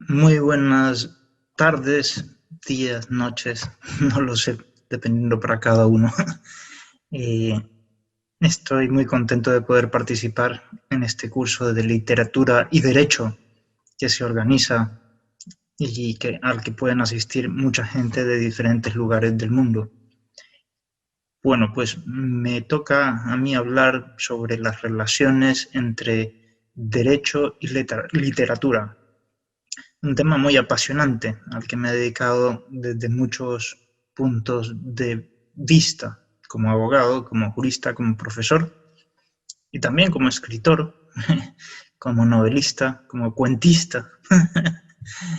Muy buenas tardes, días, noches, no lo sé, dependiendo para cada uno. Eh, Estoy muy contento de poder participar en este curso de literatura y derecho que se organiza y al que pueden asistir mucha gente de diferentes lugares del mundo. Bueno, pues me toca a mí hablar sobre las relaciones entre derecho y literatura. Un tema muy apasionante al que me he dedicado desde muchos puntos de vista, como abogado, como jurista, como profesor y también como escritor, como novelista, como cuentista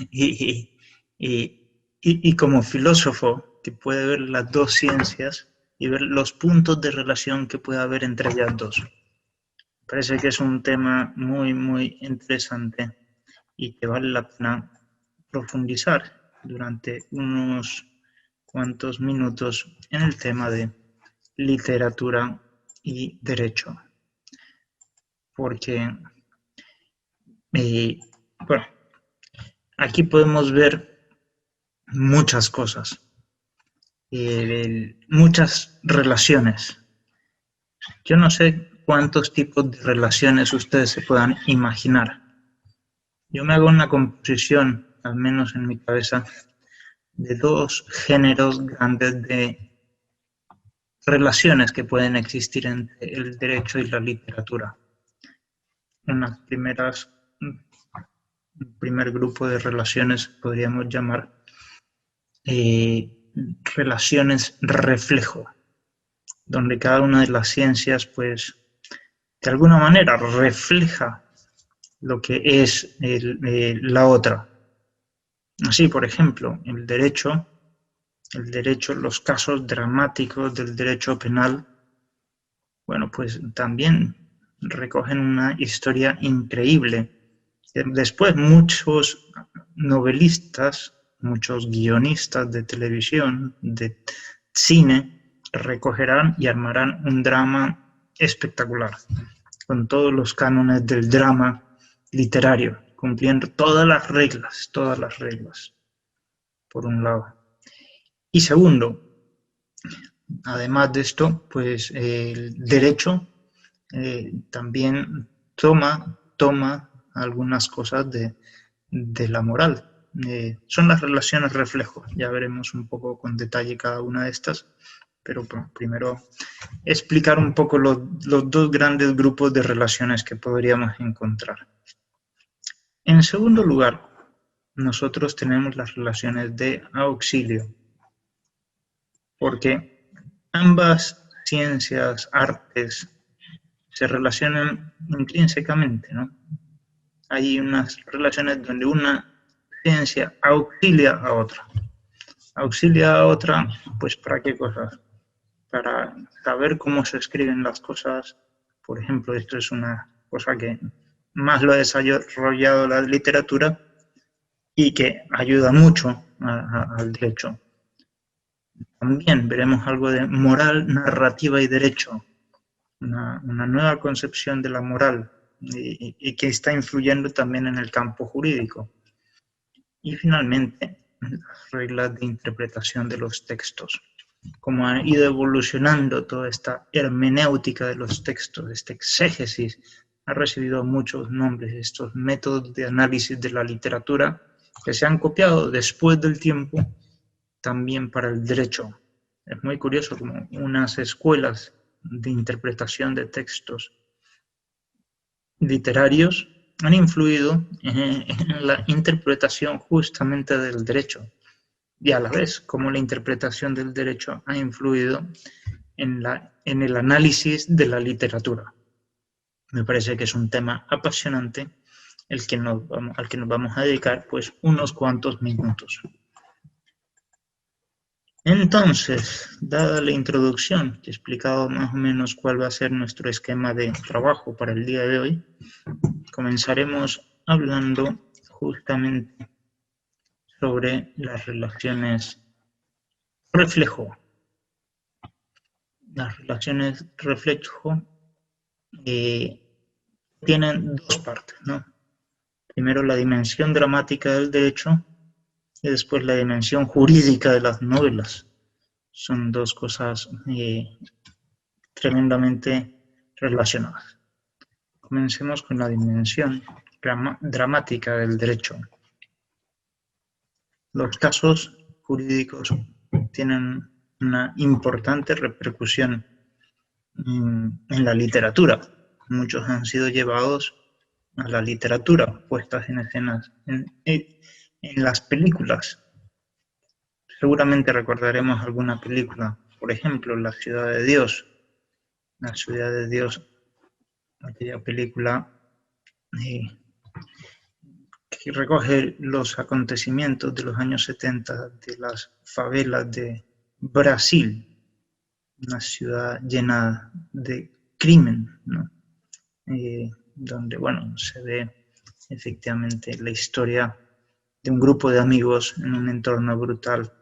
y, y, y como filósofo que puede ver las dos ciencias y ver los puntos de relación que puede haber entre ellas dos. Parece que es un tema muy interesante y que vale la pena profundizar durante unos cuantos minutos en el tema de literatura y derecho. Porque, eh, bueno, aquí podemos ver muchas cosas, muchas relaciones. Yo no sé cuántos tipos de relaciones ustedes se puedan imaginar. Yo me hago una composición, al menos en mi cabeza, de dos géneros grandes de relaciones que pueden existir entre el derecho y la literatura. Unas primeras, un primer grupo de relaciones podríamos llamar eh, relaciones reflejo, donde cada una de las ciencias, pues, de alguna manera refleja lo que es la otra. Así, por ejemplo, los casos dramáticos del derecho penal, bueno, pues también recogen una historia increíble. Después muchos novelistas, muchos guionistas de televisión, de cine, recogerán y armarán un drama espectacular, con todos los cánones del drama literario, cumpliendo todas las reglas, por un lado. Y segundo, además de esto, pues el derecho también toma algunas cosas de la moral. Son las relaciones reflejo, ya veremos un poco con detalle cada una de estas, pero bueno, primero explicar un poco los dos grandes grupos de relaciones que podríamos encontrar. En segundo lugar, nosotros tenemos las relaciones de auxilio, porque ambas ciencias, artes, se relacionan intrínsecamente, ¿no? Hay unas relaciones donde una ciencia auxilia a otra. Auxilia a otra, pues ¿para qué cosas? Para saber cómo se escriben las cosas. Por ejemplo, esto es una cosa que más lo ha desarrollado la literatura y que ayuda mucho al derecho. También veremos algo de moral, narrativa y derecho, una nueva concepción de la moral y que está influyendo también en el campo jurídico. Y finalmente, las reglas de interpretación de los textos. Cómo ha ido evolucionando toda esta hermenéutica de los textos, este exégesis, ha recibido muchos nombres, estos métodos de análisis de la literatura que se han copiado después del tiempo también para el derecho. Es muy curioso como unas escuelas de interpretación de textos literarios han influido en la interpretación justamente del derecho y a la vez como la interpretación del derecho ha influido en el análisis de la literatura. Me parece que es un tema apasionante al que nos vamos a dedicar pues unos cuantos minutos. Entonces, dada la introducción, que he explicado más o menos cuál va a ser nuestro esquema de trabajo para el día de hoy, comenzaremos hablando justamente sobre las relaciones reflejo. Las relaciones reflejo tienen dos partes, ¿no? primero la dimensión dramática del derecho y después la dimensión jurídica de las novelas. Son dos cosas tremendamente relacionadas. Comencemos con la dimensión dramática del derecho. Los casos jurídicos tienen una importante repercusión en la literatura. Muchos han sido llevados a la literatura, puestas en escenas en las películas. Seguramente recordaremos alguna película, por ejemplo, La Ciudad de Dios. La Ciudad de Dios, aquella película que recoge los acontecimientos de los años 70 de las favelas de Brasil, una ciudad llena de crimen, ¿no? Donde, bueno, se ve efectivamente la historia de un grupo de amigos en un entorno brutal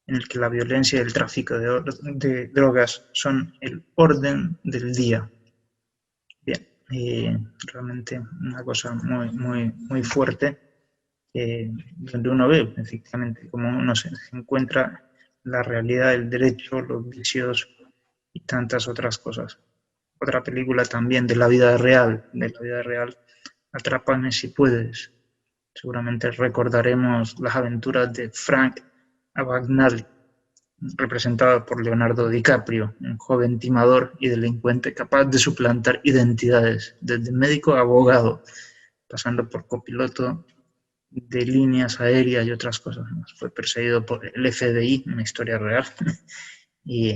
en el que la violencia y el tráfico de drogas son el orden del día. Bien, realmente una cosa muy fuerte, donde uno ve efectivamente cómo uno se encuentra la realidad del derecho, los vicios y tantas otras cosas. Otra película también de la vida real, Atrápame si puedes. Seguramente recordaremos las aventuras de Frank Abagnale, representado por Leonardo DiCaprio, un joven timador y delincuente capaz de suplantar identidades, desde médico a abogado, pasando por copiloto de líneas aéreas y otras cosas más. Fue perseguido por el FBI, una historia real, y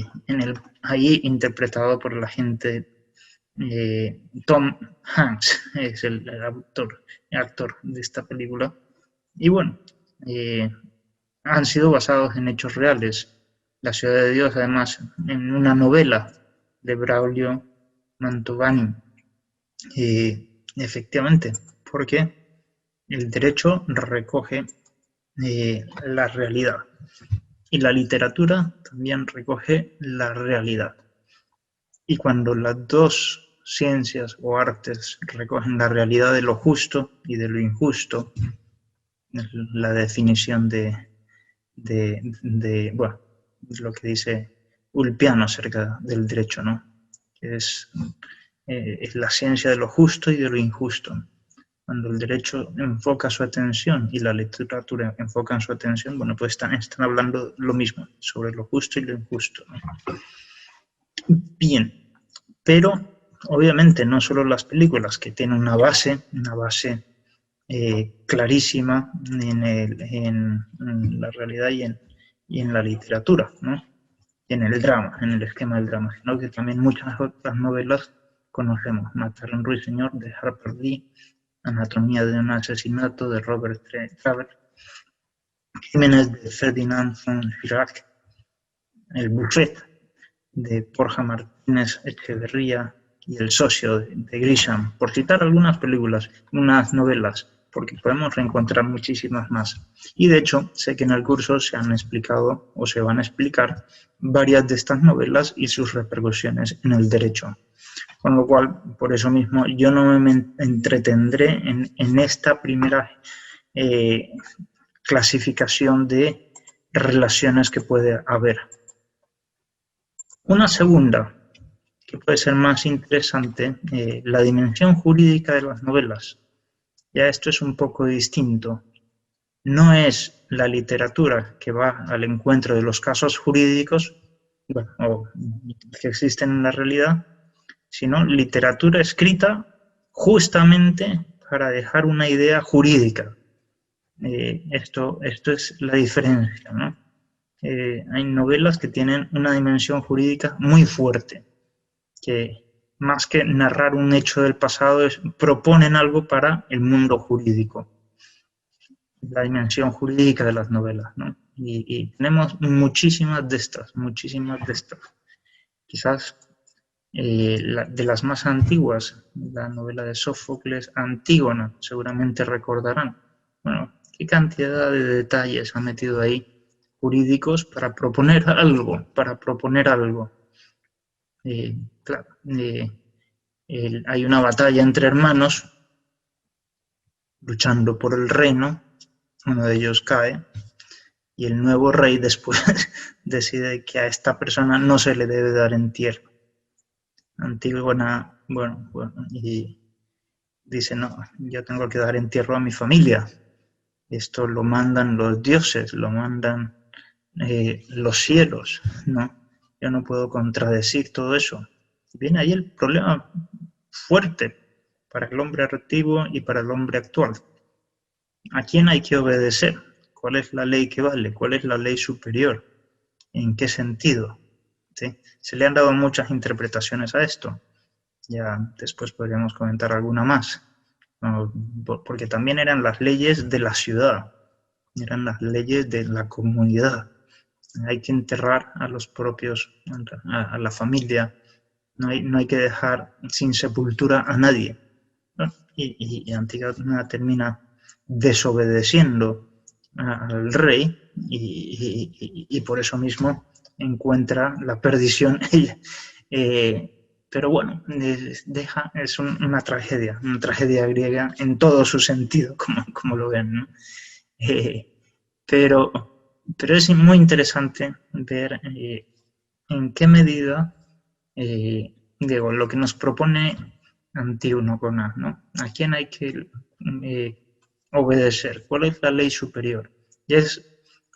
ahí interpretado por el agente Tom Hanks, es el actor de esta película. Y bueno, han sido basados en hechos reales. La Ciudad de Dios, además, en una novela de Braulio Mantovani. Efectivamente, porque el derecho recoge la realidad y la literatura también recoge la realidad. Y cuando las dos ciencias o artes recogen la realidad de lo justo y de lo injusto, la definición bueno, lo que dice Ulpiano acerca del derecho, ¿no? Que es la ciencia de lo justo y de lo injusto. Cuando el derecho enfoca su atención y la literatura enfoca su atención, bueno, pues están hablando lo mismo, sobre lo justo y lo injusto, ¿no? Bien, pero obviamente no solo las películas, que tienen una base clarísima en la realidad y en la literatura, ¿no? Y en el drama, en el esquema del drama, sino que también muchas otras novelas conocemos. Matar a un ruiseñor, de Harper Lee, Anatomía de un asesinato, de Robert Travers, Crímenes de Ferdinand von Schirach, El Buffet, de Borja Martínez Echeverría, y El socio, de Grisham, por citar algunas películas, unas novelas, porque podemos reencontrar muchísimas más. Y de hecho, sé que en el curso se han explicado o se van a explicar varias de estas novelas y sus repercusiones en el derecho. Con lo cual, por eso mismo, yo no me entretendré en esta primera clasificación de relaciones que puede haber. Una segunda, que puede ser más interesante, la dimensión jurídica de las novelas. Ya esto es un poco distinto. No es la literatura que va al encuentro de los casos jurídicos, bueno, o que existen en la realidad, sino literatura escrita justamente para dejar una idea jurídica. Esto es la diferencia, ¿no? Hay novelas que tienen una dimensión jurídica muy fuerte, que más que narrar un hecho del pasado, proponen algo para el mundo jurídico, la dimensión jurídica de las novelas, ¿no? Y tenemos muchísimas de estas. Quizás de las más antiguas, la novela de Sófocles, Antígona, seguramente recordarán. Bueno, qué cantidad de detalles ha metido ahí jurídicos para proponer algo, Claro, hay una batalla entre hermanos luchando por el reino, uno de ellos cae, y el nuevo rey después decide que a esta persona no se le debe dar entierro. Antígona, bueno, y dice, no, yo tengo que dar entierro a mi familia. Esto lo mandan los dioses, lo mandan los cielos, ¿no? Yo no puedo contradecir todo eso. Viene ahí el problema fuerte para el hombre antiguo y para el hombre actual. ¿A quién hay que obedecer? ¿Cuál es la ley que vale? ¿Cuál es la ley superior? ¿En qué sentido? ¿Sí? Se le han dado muchas interpretaciones a esto. Ya después podríamos comentar alguna más. Porque también eran las leyes de la ciudad, eran las leyes de la comunidad. Hay que enterrar a los propios, a la familia, no hay que dejar sin sepultura a nadie, ¿no? Y Antígona termina desobedeciendo al rey y por eso mismo encuentra la perdición ella. Pero bueno, es una tragedia griega en todo su sentido, como lo ven, ¿no? Pero es muy interesante ver en qué medida digo, lo que nos propone Antígona, ¿no? ¿A quién hay que obedecer? ¿Cuál es la ley superior? Y es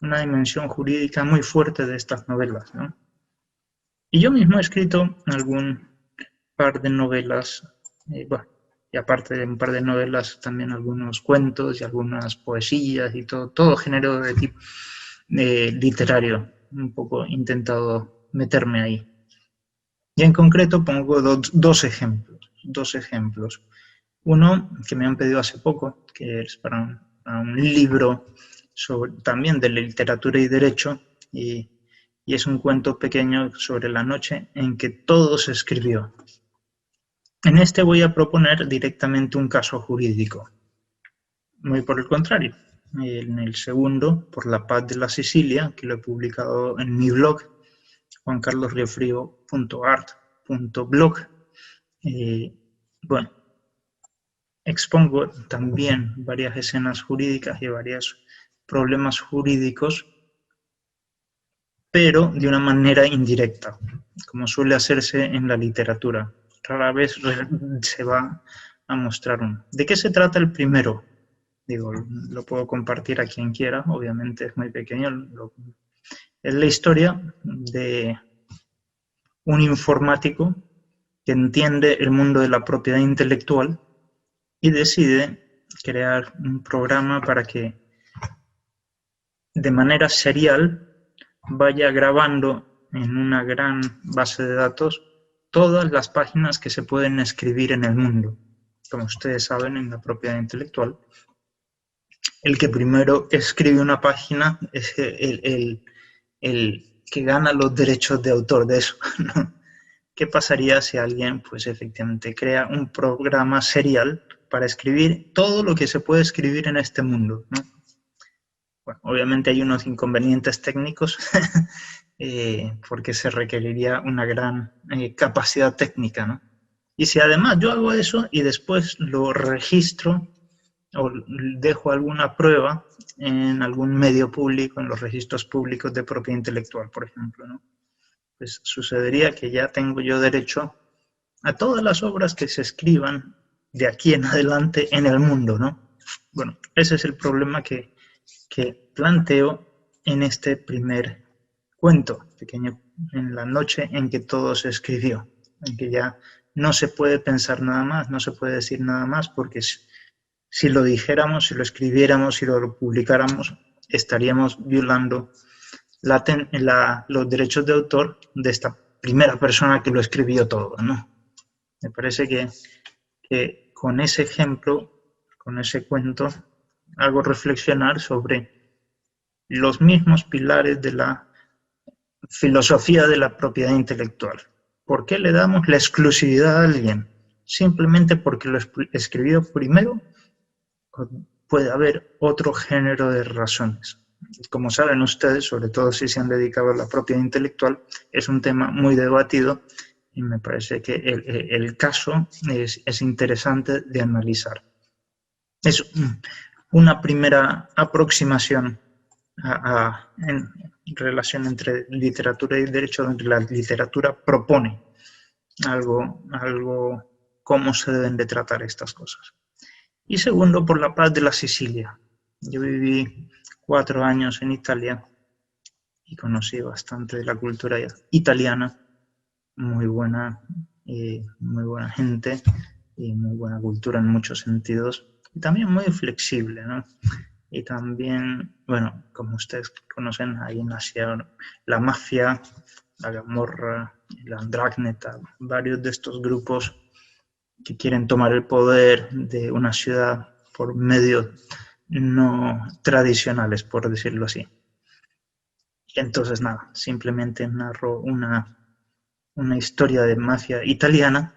una dimensión jurídica muy fuerte de estas novelas, ¿no? Y yo mismo he escrito algún par de novelas, bueno, y aparte de un par de novelas, también algunos cuentos y algunas poesías y todo género de tipo literario. Un poco he intentado meterme ahí. Y en concreto pongo dos ejemplos. Uno que me han pedido hace poco, que es para un libro también de literatura y derecho, y es un cuento pequeño sobre la noche en que todo se escribió. En este voy a proponer directamente un caso jurídico. Muy por el contrario. En el segundo, por la paz de la Sicilia, que lo he publicado en mi blog, juancarlosriofrio.art.blog. Bueno, expongo también varias escenas jurídicas y varios problemas jurídicos, pero de una manera indirecta, como suele hacerse en la literatura. Rara vez se va a mostrar uno. ¿De qué se trata el primero? Digo, lo puedo compartir a quien quiera, obviamente es muy pequeño. Es la historia de un informático que entiende el mundo de la propiedad intelectual y decide crear un programa para que de manera serial vaya grabando en una gran base de datos todas las páginas que se pueden escribir en el mundo. Como ustedes saben, en la propiedad intelectual, el que primero escribe una página es el que gana los derechos de autor de eso, ¿no? ¿Qué pasaría si alguien, pues efectivamente, crea un programa serial para escribir todo lo que se puede escribir en este mundo, ¿no? Bueno, obviamente hay unos inconvenientes técnicos porque se requeriría una gran capacidad técnica, ¿no? Y si además yo hago eso y después lo registro o dejo alguna prueba en algún medio público, en los registros públicos de propiedad intelectual, por ejemplo, ¿no? Pues sucedería que ya tengo yo derecho a todas las obras que se escriban de aquí en adelante en el mundo, ¿no? Bueno, ese es el problema que planteo en este primer cuento, pequeño, en la noche en que todo se escribió, en que ya no se puede pensar nada más, no se puede decir nada más, porque si lo dijéramos, si lo escribiéramos, si lo publicáramos, estaríamos violando los derechos de autor de esta primera persona que lo escribió todo, ¿no? Me parece que con ese ejemplo, con ese cuento, hago reflexionar sobre los mismos pilares de la filosofía de la propiedad intelectual. ¿Por qué le damos la exclusividad a alguien? Simplemente porque lo escribió primero. Puede haber otro género de razones. Como saben ustedes, sobre todo si se han dedicado a la propiedad intelectual, es un tema muy debatido y me parece que el caso es interesante de analizar. es una primera aproximación en relación entre literatura y derecho, donde la literatura propone algo cómo se deben de tratar estas cosas. Y segundo, por la paz de la Sicilia. Yo viví 4 años en Italia y conocí bastante de la cultura italiana, muy buena gente y muy buena cultura en muchos sentidos, y también muy flexible, ¿no? Y también, bueno, como ustedes conocen, ahí nació la mafia, la Camorra, la 'Ndrangheta, varios de estos grupos que quieren tomar el poder de una ciudad por medios no tradicionales, por decirlo así. Y entonces nada, simplemente narro una historia de mafia italiana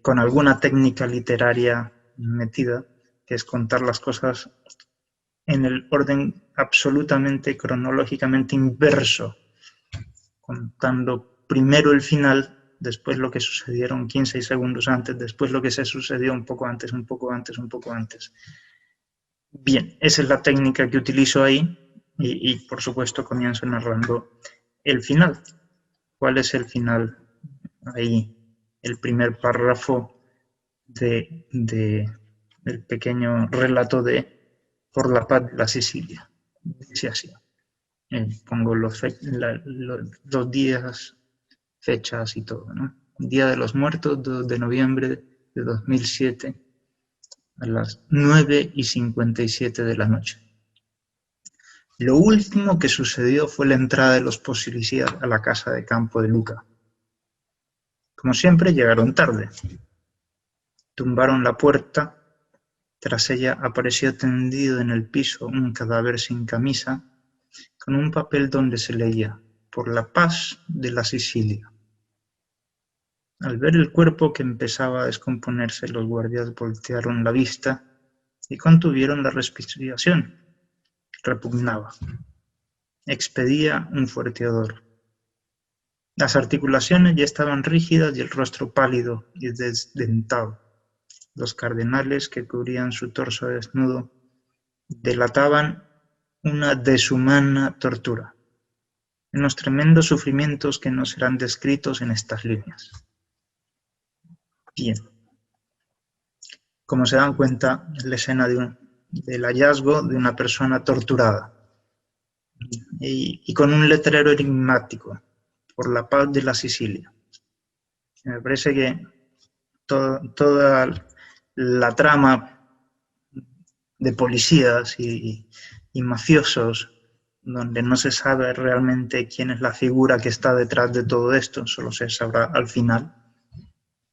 con alguna técnica literaria metida, que es contar las cosas en el orden absolutamente cronológicamente inverso, contando primero el final, después lo que sucedieron 15 segundos antes, después lo que se sucedió un poco antes, un poco antes, un poco antes. Bien, esa es la técnica que utilizo ahí y por supuesto comienzo narrando el final. ¿Cuál es el final? Ahí, el primer párrafo del pequeño relato de Por la paz de la Sicilia. Dice así. Pongo los días, fechas y todo, ¿no? Día de los Muertos, 2 de noviembre de 2007, a las 9:57 de la noche. Lo último que sucedió fue la entrada de los policías a la casa de campo de Luca. Como siempre, llegaron tarde. Tumbaron la puerta. Tras ella apareció tendido en el piso un cadáver sin camisa, con un papel donde se leía: Por la paz de la Sicilia. Al ver el cuerpo que empezaba a descomponerse, los guardias voltearon la vista y contuvieron la respiración. Repugnaba. Expedía un fuerte odor. Las articulaciones ya estaban rígidas y el rostro pálido y desdentado. Los cardenales que cubrían su torso desnudo delataban una deshumana tortura, unos tremendos sufrimientos que no serán descritos en estas líneas. Bien. Como se dan cuenta, es la escena del hallazgo de una persona torturada y con un letrero enigmático: Por la paz de la Sicilia. Me parece que toda la trama de policías y mafiosos, donde no se sabe realmente quién es la figura que está detrás de todo esto, solo se sabrá al final,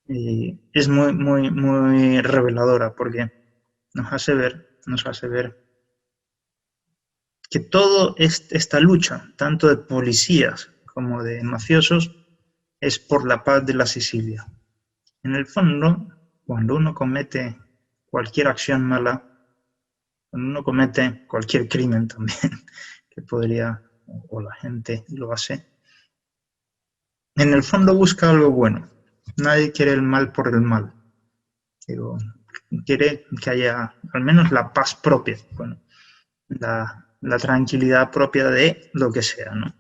es muy reveladora, porque nos hace ver que toda esta lucha, tanto de policías como de mafiosos, es por la paz de la Sicilia. En el fondo, cuando uno comete cualquier acción mala, cuando uno comete cualquier crimen también, que podría, o la gente lo hace, en el fondo busca algo bueno. Nadie quiere el mal por el mal. Pero quiere que haya al menos la paz propia, bueno, la tranquilidad propia de lo que sea, ¿no?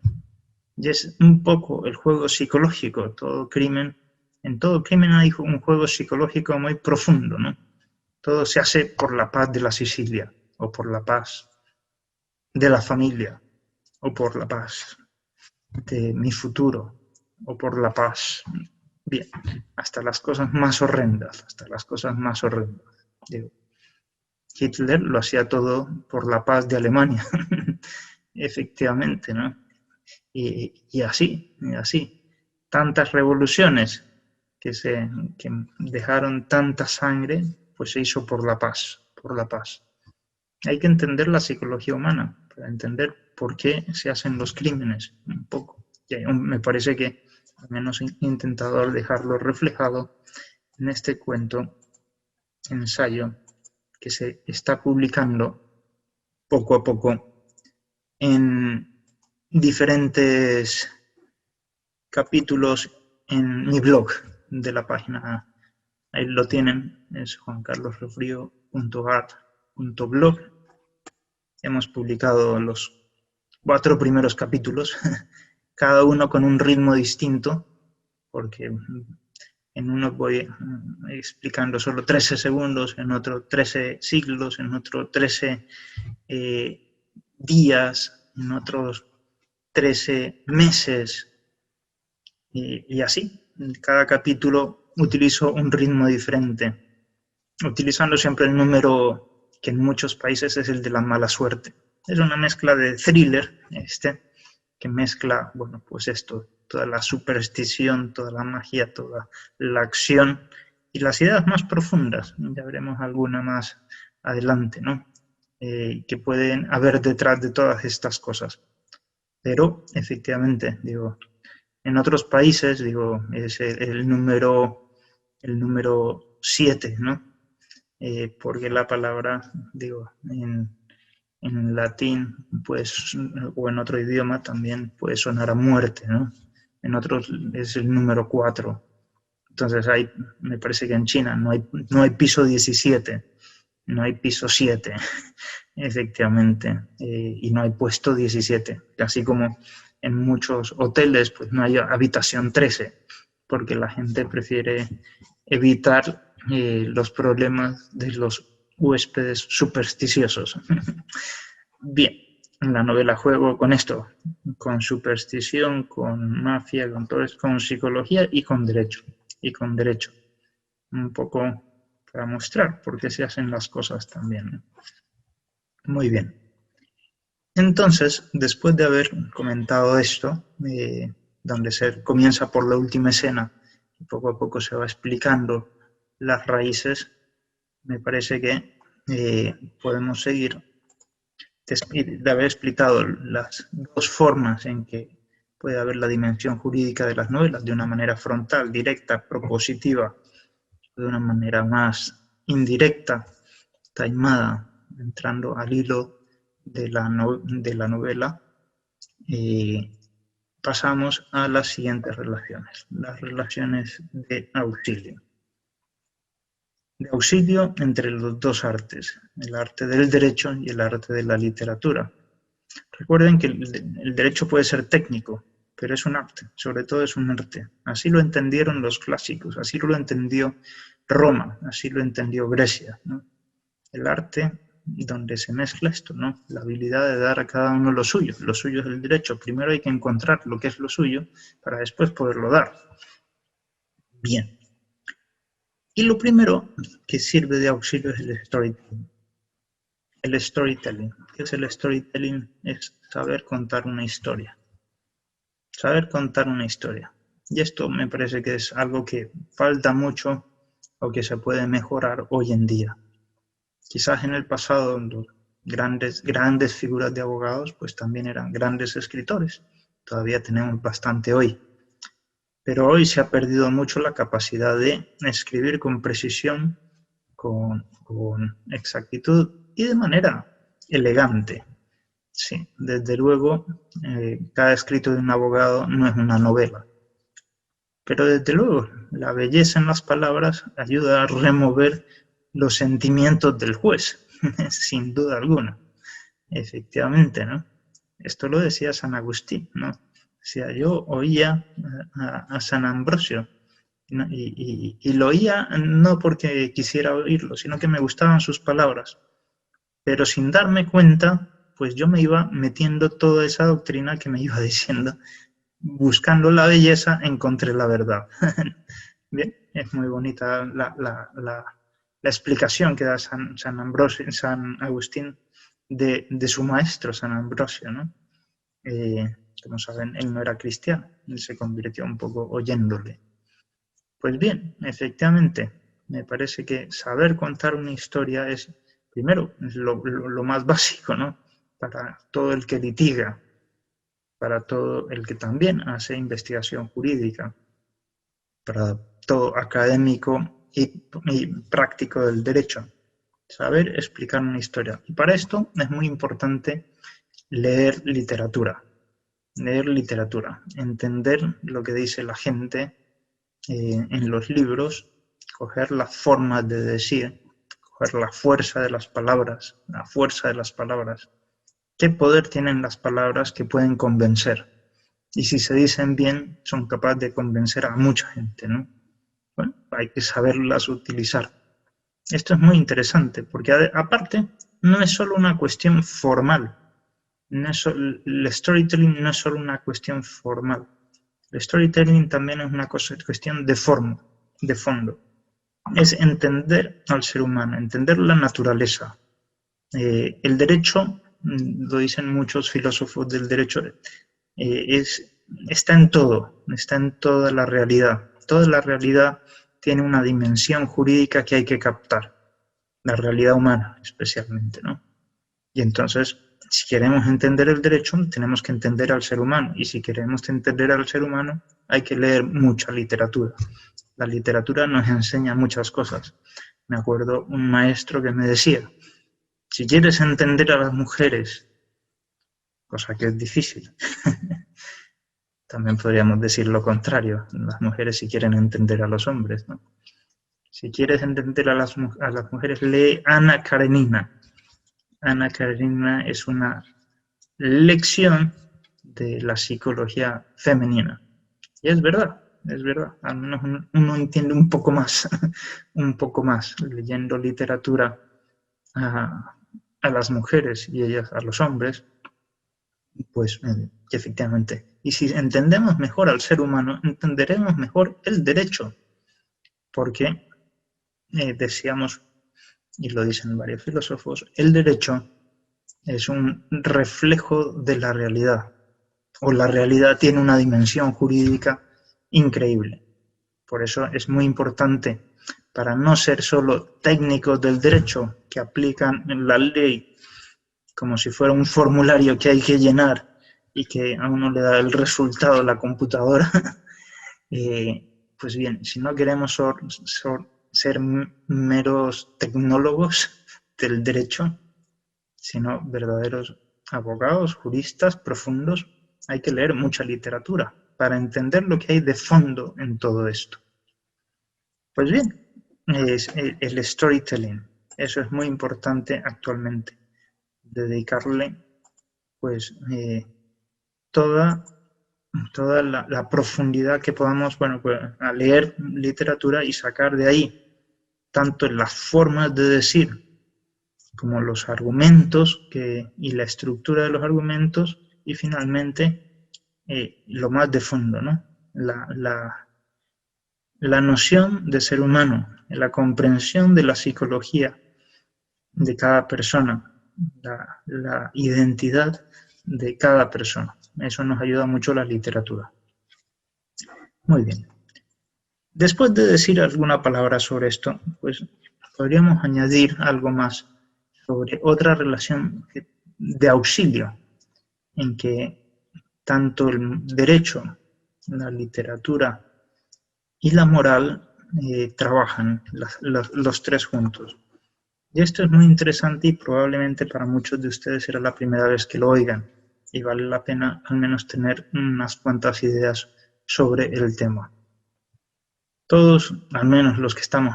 Y es un poco el juego psicológico. En todo crimen hay un juego psicológico muy profundo, ¿no? Todo se hace por la paz de la Sicilia, o por la paz de la familia, o por la paz de mi futuro, o por la paz. Bien, hasta las cosas más horrendas, Digo, Hitler lo hacía todo por la paz de Alemania, efectivamente, ¿no? Y así. Tantas revoluciones que dejaron tanta sangre, pues se hizo por la paz. Hay que entender la psicología humana para entender por qué se hacen los crímenes, un poco. Me parece que al menos he intentado dejarlo reflejado en este ensayo, que se está publicando poco a poco en diferentes capítulos en mi blog de la página. Ahí lo tienen, es juancarlosrefrio.com. www.art.blog. Hemos publicado los 4 primeros capítulos, cada uno con un ritmo distinto, porque en uno voy explicando solo 13 segundos, en otro 13 siglos, en otro 13 días, en otros 13 meses, y así. En cada capítulo utilizo un ritmo diferente, utilizando siempre el número que en muchos países es el de la mala suerte. Es una mezcla de thriller, que mezcla, bueno, pues esto, toda la superstición, toda la magia, toda la acción y las ideas más profundas. Ya veremos alguna más adelante, ¿no? Que pueden haber detrás de todas estas cosas. Pero, efectivamente, digo, en otros países, digo, es el número 7, ¿no? Porque la palabra, digo, en latín, pues, o en otro idioma también puede sonar a muerte, ¿no? En otros es el número 4. Entonces me parece que en China no hay piso 17, no hay piso 7, efectivamente, y no hay puesto 17. Así como en muchos hoteles, pues no hay habitación 13, porque la gente prefiere evitar los problemas de los huéspedes supersticiosos. Bien, en la novela juego con esto, con superstición, con mafia, con todo esto, con psicología y con derecho. Un poco para mostrar por qué se hacen las cosas también, ¿no? Muy bien. Entonces, después de haber comentado esto, donde se comienza por la última escena y poco a poco se va explicando las raíces, me parece que podemos seguir de haber explicado las 2 formas en que puede haber la dimensión jurídica de las novelas, de una manera frontal, directa, propositiva, de una manera más indirecta, taimada, entrando al hilo de la novela. Pasamos a las siguientes relaciones, las relaciones de auxilio. De auxilio entre los 2 artes, el arte del derecho y el arte de la literatura. Recuerden que el derecho puede ser técnico, pero es un arte, sobre todo es un arte. Así lo entendieron los clásicos, así lo entendió Roma, así lo entendió Grecia, ¿no? El arte donde se mezcla esto, ¿no? La habilidad de dar a cada uno lo suyo es el derecho. Primero hay que encontrar lo que es lo suyo para después poderlo dar. Bien. Y lo primero que sirve de auxilio es el storytelling. El storytelling. ¿Qué es el storytelling? Es saber contar una historia. Saber contar una historia. Y esto me parece que es algo que falta mucho o que se puede mejorar hoy en día. Quizás en el pasado los grandes figuras de abogados pues también eran grandes escritores. Todavía tenemos bastante hoy. Pero hoy se ha perdido mucho la capacidad de escribir con precisión, con exactitud y de manera elegante. Sí, desde luego, cada escrito de un abogado no es una novela. Pero desde luego, la belleza en las palabras ayuda a remover los sentimientos del juez, sin duda alguna. Efectivamente, ¿no? Esto lo decía San Agustín, ¿no? O sea, yo oía a San Ambrosio y lo oía no porque quisiera oírlo, sino que me gustaban sus palabras. Pero sin darme cuenta, pues yo me iba metiendo toda esa doctrina que me iba diciendo. Buscando la belleza, encontré la verdad. Bien, es muy bonita la explicación que da San Agustín de su maestro, San Ambrosio, ¿no? Como saben, él no era cristiano, él se convirtió un poco oyéndole. Pues bien, efectivamente, me parece que saber contar una historia es, primero, lo más básico, ¿no? Para todo el que litiga, para todo el que también hace investigación jurídica, para todo académico y práctico del derecho. Saber explicar una historia. Y para esto es muy importante leer literatura, entender lo que dice la gente en los libros, coger las formas de decir, coger la fuerza de las palabras, la fuerza de las palabras. ¿Qué poder tienen las palabras que pueden convencer? Y si se dicen bien, son capaces de convencer a mucha gente, ¿no? Bueno, hay que saberlas utilizar. Esto es muy interesante, porque aparte no es solo una cuestión formal. El storytelling no es solo una cuestión formal. El storytelling también es una cuestión de forma, de fondo. Es entender al ser humano, entender la naturaleza. El derecho, lo dicen muchos filósofos del derecho, está en todo, está en toda la realidad. Toda la realidad tiene una dimensión jurídica que hay que captar, la realidad humana especialmente, ¿no? Y entonces, si queremos entender el derecho, tenemos que entender al ser humano, y si queremos entender al ser humano, hay que leer mucha literatura. La literatura nos enseña muchas cosas. Me acuerdo un maestro que me decía, si quieres entender a las mujeres, cosa que es difícil, también podríamos decir lo contrario, las mujeres si quieren entender a los hombres, ¿no? Si quieres entender a las mujeres, lee Ana Karenina. Ana Karenina es una lección de la psicología femenina. Y es verdad, al menos uno entiende un poco más leyendo literatura a las mujeres y ellas a los hombres, pues efectivamente. Y si entendemos mejor al ser humano, entenderemos mejor el derecho, porque decíamos, y lo dicen varios filósofos, el derecho es un reflejo de la realidad, o la realidad tiene una dimensión jurídica increíble. Por eso es muy importante, para no ser solo técnicos del derecho que aplican la ley como si fuera un formulario que hay que llenar y que a uno le da el resultado de la computadora, pues bien, si no queremos ser meros tecnólogos del derecho, sino verdaderos abogados, juristas profundos, hay que leer mucha literatura para entender lo que hay de fondo en todo esto. Pues bien, es el storytelling. Eso es muy importante actualmente. Dedicarle pues toda la profundidad que podamos, bueno, pues, a leer literatura y sacar de ahí tanto las formas de decir como los argumentos y la estructura de los argumentos, y finalmente lo más de fondo, ¿no? La noción de ser humano, la comprensión de la psicología de cada persona, la identidad de cada persona. Eso nos ayuda mucho la literatura. Muy bien. Después de decir alguna palabra sobre esto, pues podríamos añadir algo más sobre otra relación de auxilio, en que tanto el derecho, la literatura y la moral trabajan los tres juntos. Y esto es muy interesante y probablemente para muchos de ustedes será la primera vez que lo oigan, y vale la pena al menos tener unas cuantas ideas sobre el tema. Todos, al menos los que estamos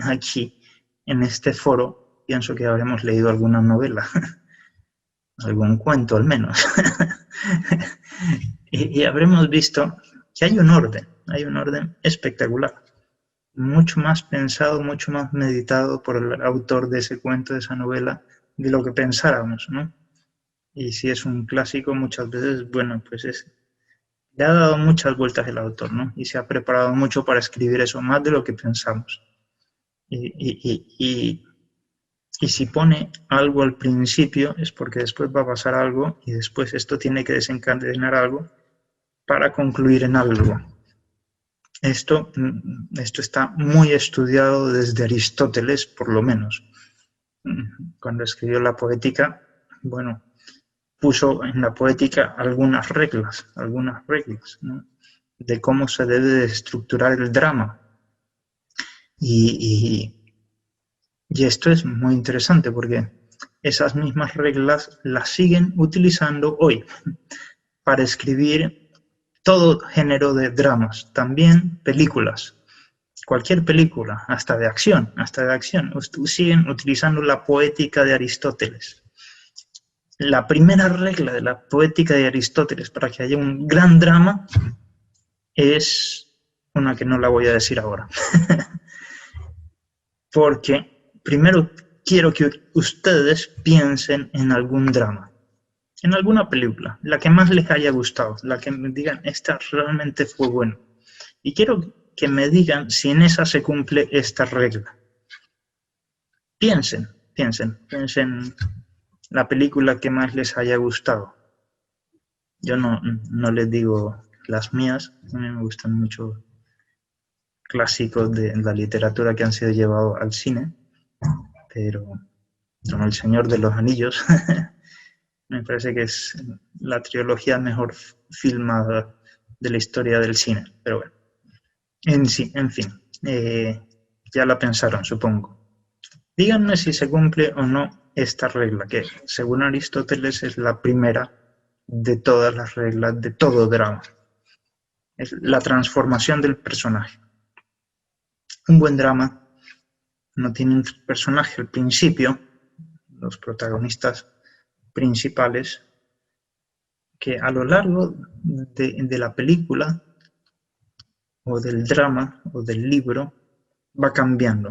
aquí en este foro, pienso que habremos leído alguna novela, algún cuento al menos, y habremos visto que hay un orden espectacular, mucho más pensado, mucho más meditado por el autor de ese cuento, de esa novela, de lo que pensáramos, ¿no? Y si es un clásico, muchas veces, bueno, pues le ha dado muchas vueltas el autor, ¿no? Y se ha preparado mucho para escribir eso, más de lo que pensamos. Y si pone algo al principio es porque después va a pasar algo, y después esto tiene que desencadenar algo para concluir en algo. Esto está muy estudiado desde Aristóteles, por lo menos. Cuando escribió la Poética, bueno, puso en la Poética algunas reglas, ¿no? De cómo se debe estructurar el drama. Y esto es muy interesante porque esas mismas reglas las siguen utilizando hoy para escribir todo género de dramas, también películas. cualquier película, hasta de acción, siguen utilizando la poética de Aristóteles. La primera regla de la poética de Aristóteles para que haya un gran drama es una que no la voy a decir ahora. Porque primero quiero que ustedes piensen en algún drama, en alguna película, la que más les haya gustado, la que me digan, esta realmente fue buena. Y quiero que me digan si en esa se cumple esta regla. Piensen la película que más les haya gustado. Yo no les digo las mías, a mí me gustan mucho clásicos de la literatura que han sido llevados al cine, pero como El Señor de los Anillos, me parece que es la trilogía mejor filmada de la historia del cine, pero bueno. En fin, ya la pensaron, supongo. Díganme si se cumple o no esta regla, que según Aristóteles es la primera de todas las reglas de todo drama. Es la transformación del personaje. Un buen drama no tiene un personaje al principio, los protagonistas principales, que a lo largo de la película o del drama o del libro va cambiando.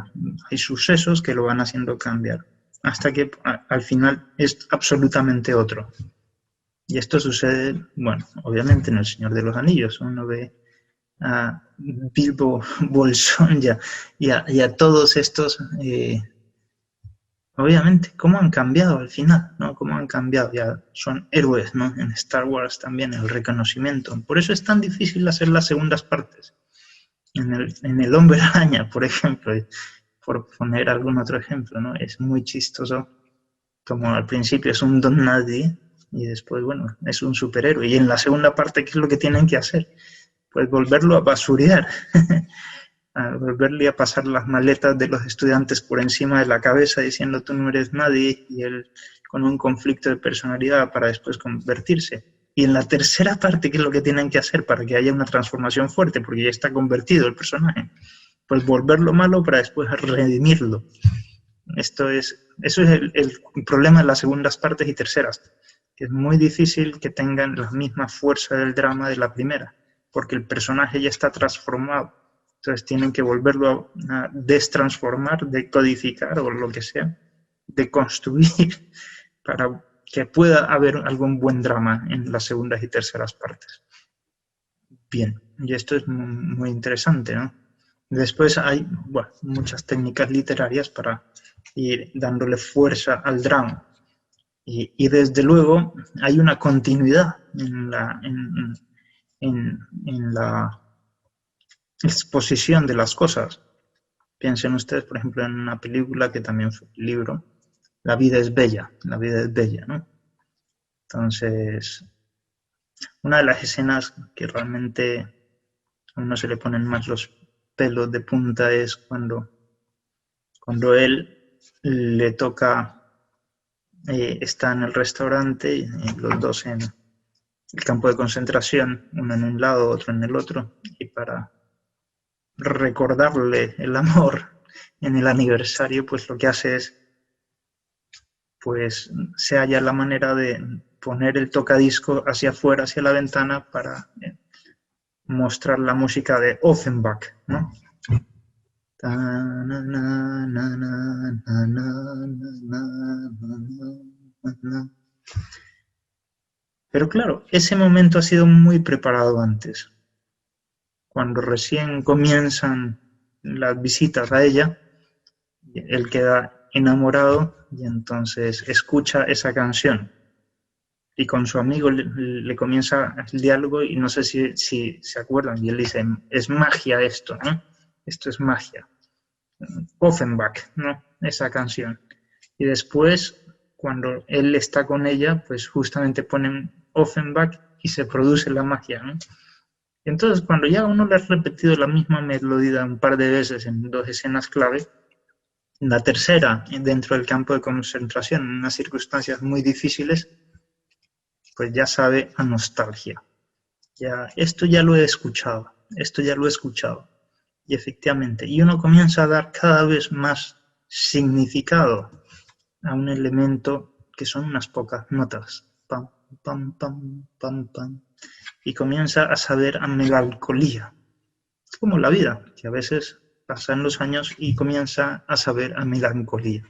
Hay sucesos que lo van haciendo cambiar hasta que al final es absolutamente otro. Y esto sucede, bueno, obviamente en El Señor de los Anillos. Uno ve a Bilbo Bolsón y a todos estos, obviamente, cómo han cambiado al final, ¿no? Cómo han cambiado, ya son héroes, ¿no? En Star Wars también el reconocimiento. Por eso es tan difícil hacer las segundas partes. En el Hombre Araña, por ejemplo, por poner algún otro ejemplo, ¿no? Es muy chistoso, como al principio es un don nadie y después, bueno, es un superhéroe. Y en la segunda parte, ¿qué es lo que tienen que hacer? Pues volverlo a basurear, a volverle a pasar las maletas de los estudiantes por encima de la cabeza diciendo tú no eres nadie, y él con un conflicto de personalidad para después convertirse. Y en la tercera parte, ¿qué es lo que tienen que hacer para que haya una transformación fuerte? Porque ya está convertido el personaje. Pues volverlo malo para después redimirlo. Eso es el problema de las segundas partes y terceras. Que es muy difícil que tengan la misma fuerza del drama de la primera, porque el personaje ya está transformado. Entonces tienen que volverlo a destransformar, decodificar o lo que sea, deconstruir para que pueda haber algún buen drama en las segundas y terceras partes. Bien, y esto es muy interesante, ¿no? Después hay, bueno, muchas técnicas literarias para ir dándole fuerza al drama. Y desde luego hay una continuidad en la exposición de las cosas. Piensen ustedes, por ejemplo, en una película que también fue un libro, La vida es bella, ¿no? Entonces, una de las escenas que realmente a uno se le ponen más los pelos de punta es cuando él le toca, está en el restaurante, y los dos en el campo de concentración, uno en un lado, otro en el otro, y para recordarle el amor en el aniversario, pues lo que hace es, pues se halla la manera de poner el tocadisco hacia afuera, hacia la ventana, para mostrar la música de Offenbach, ¿no? Pero claro, ese momento ha sido muy preparado antes. Cuando recién comienzan las visitas a ella, él queda enamorado y entonces escucha esa canción. Y con su amigo le comienza el diálogo y no sé si se acuerdan. Y él dice, es magia esto, ¿no? Esto es magia. Offenbach, ¿no? Esa canción. Y después, cuando él está con ella, pues justamente ponen Offenbach y se produce la magia, ¿no? Entonces, cuando ya uno le ha repetido la misma melodía un par de veces en dos escenas clave, la tercera, dentro del campo de concentración, en unas circunstancias muy difíciles, pues ya sabe a nostalgia. Esto ya lo he escuchado. Y efectivamente, y uno comienza a dar cada vez más significado a un elemento que son unas pocas notas. Pam, pam, pam, pam, pam. Y comienza a saber a melancolía. Es como la vida, que a veces pasan los años y comienza a saber a melancolía.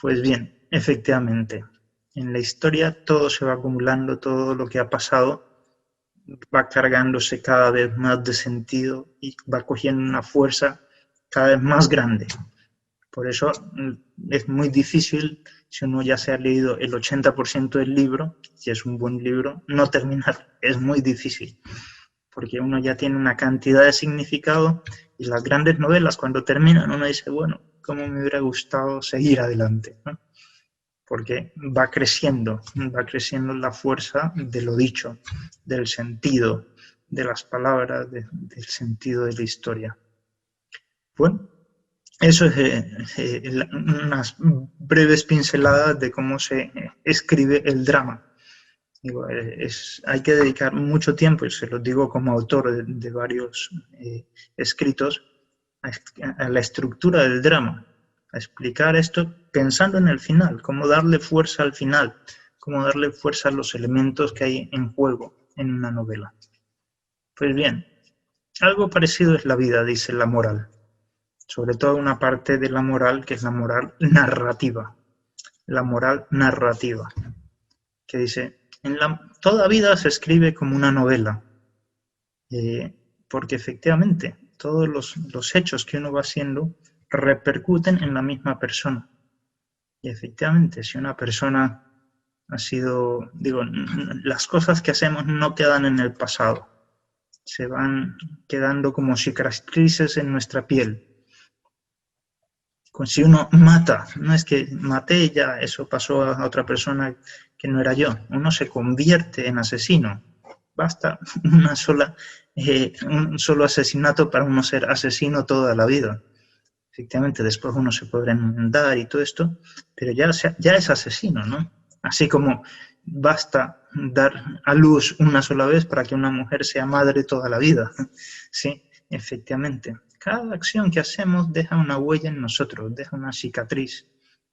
Pues bien, efectivamente, en la historia todo se va acumulando, todo lo que ha pasado va cargándose cada vez más de sentido y va cogiendo una fuerza cada vez más grande. Por eso es muy difícil, si uno ya se ha leído el 80% del libro, si es un buen libro, no terminar. Es muy difícil, porque uno ya tiene una cantidad de significado y las grandes novelas cuando terminan uno dice, bueno, ¿cómo me hubiera gustado seguir adelante? ¿No? Porque va creciendo la fuerza de lo dicho, del sentido, de las palabras, del sentido de la historia. Bueno, eso es unas breves pinceladas de cómo se escribe el drama. Digo, hay que dedicar mucho tiempo, y se lo digo como autor de varios escritos, a la estructura del drama, a explicar esto pensando en el final, cómo darle fuerza al final, cómo darle fuerza a los elementos que hay en juego en una novela. Pues bien, algo parecido es la vida, dice la moral. Sobre todo una parte de la moral que es la moral narrativa. La moral narrativa, que dice, toda vida se escribe como una novela, porque efectivamente todos los hechos que uno va haciendo repercuten en la misma persona. Y efectivamente, si una persona ha sido, digo, las cosas que hacemos no quedan en el pasado, se van quedando como cicatrices en nuestra piel. Si uno mata, no es que maté ya, eso pasó a otra persona que no era yo, uno se convierte en asesino. Basta un solo asesinato para uno ser asesino toda la vida. Efectivamente, después uno se podrá enmendar y todo esto, pero ya es asesino, ¿no? Así como basta dar a luz una sola vez para que una mujer sea madre toda la vida. Sí, efectivamente. Cada acción que hacemos deja una huella en nosotros, deja una cicatriz.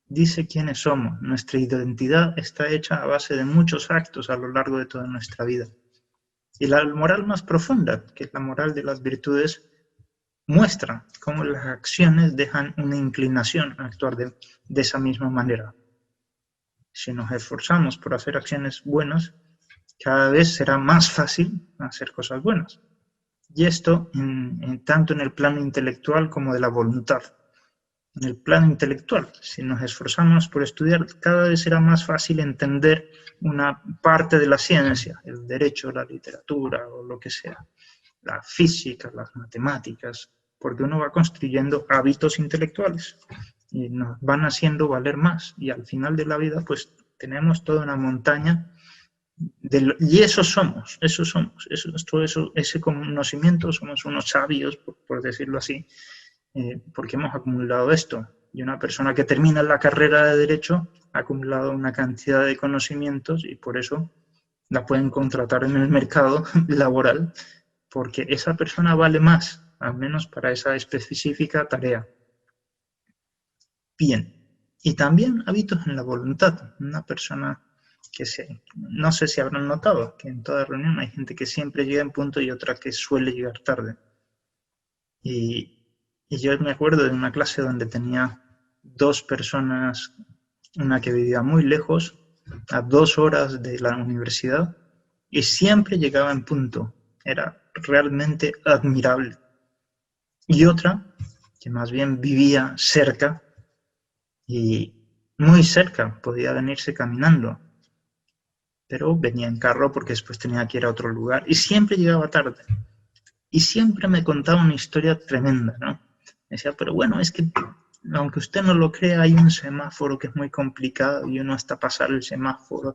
Dice quiénes somos. Nuestra identidad está hecha a base de muchos actos a lo largo de toda nuestra vida. Y la moral más profunda, que es la moral de las virtudes, muestra cómo las acciones dejan una inclinación a actuar de esa misma manera. Si nos esforzamos por hacer acciones buenas, cada vez será más fácil hacer cosas buenas. Y esto tanto en el plano intelectual como de la voluntad. En el plano intelectual, si nos esforzamos por estudiar, cada vez será más fácil entender una parte de la ciencia, el derecho, la literatura o lo que sea, la física, las matemáticas, porque uno va construyendo hábitos intelectuales y nos van haciendo valer más. Y al final de la vida, pues tenemos toda una montaña y ese conocimiento, somos unos sabios, por decirlo así, porque hemos acumulado esto. Y una persona que termina la carrera de Derecho ha acumulado una cantidad de conocimientos y por eso la pueden contratar en el mercado laboral, porque esa persona vale más, al menos para esa específica tarea. Bien, y también hábitos en la voluntad. Una persona no sé si habrán notado que en toda reunión hay gente que siempre llega en punto y otra que suele llegar tarde. Y yo me acuerdo de una clase donde tenía 2 personas, una que vivía muy lejos, a 2 horas de la universidad, y siempre llegaba en punto. Era realmente admirable. Y otra, que más bien vivía cerca, y muy cerca, podía venirse caminando, pero venía en carro porque después tenía que ir a otro lugar, y siempre llegaba tarde. Y siempre me contaba una historia tremenda, ¿no? Me decía, pero bueno, es que aunque usted no lo crea, hay un semáforo que es muy complicado y uno hasta pasar el semáforo.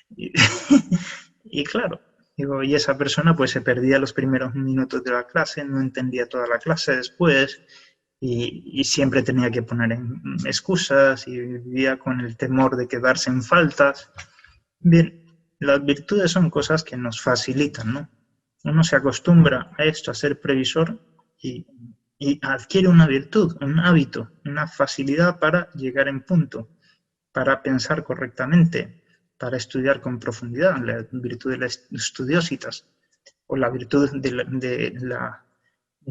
Y claro, digo, y esa persona pues se perdía los primeros minutos de la clase, no entendía toda la clase después y siempre tenía que poner excusas y vivía con el temor de quedarse en faltas. Bien, las virtudes son cosas que nos facilitan, ¿no? uno se acostumbra a esto, a ser previsor, y adquiere una virtud, un hábito, una facilidad para llegar en punto, para pensar correctamente, para estudiar con profundidad, la virtud de las estudiositas, o la virtud de la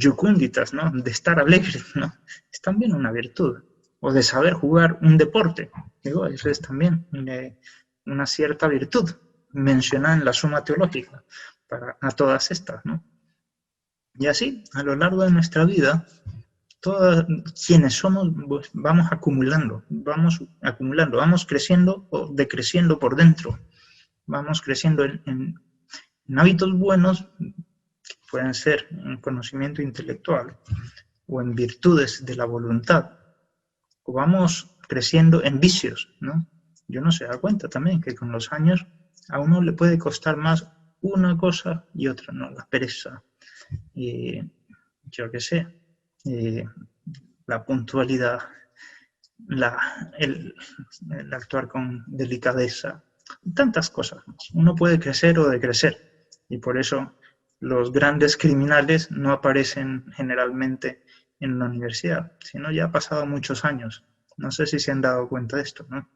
jucunditas, ¿no? De estar alegre, ¿no? Es también una virtud. O de saber jugar un deporte, digo, eso es también una cierta virtud mencionada en la Suma Teológica a todas estas, ¿no? Y así, a lo largo de nuestra vida, todos quienes somos, pues, vamos acumulando, vamos creciendo o decreciendo por dentro, vamos creciendo en hábitos buenos, que pueden ser en conocimiento intelectual o en virtudes de la voluntad, o vamos creciendo en vicios, ¿no? Y uno se da cuenta también que con los años a uno le puede costar más una cosa y otra, ¿no? La pereza, yo qué sé, la puntualidad, el actuar con delicadeza, tantas cosas más. Uno puede crecer o decrecer, y por eso los grandes criminales no aparecen generalmente en la universidad, sino ya ha pasado muchos años. No sé si se han dado cuenta de esto, ¿no?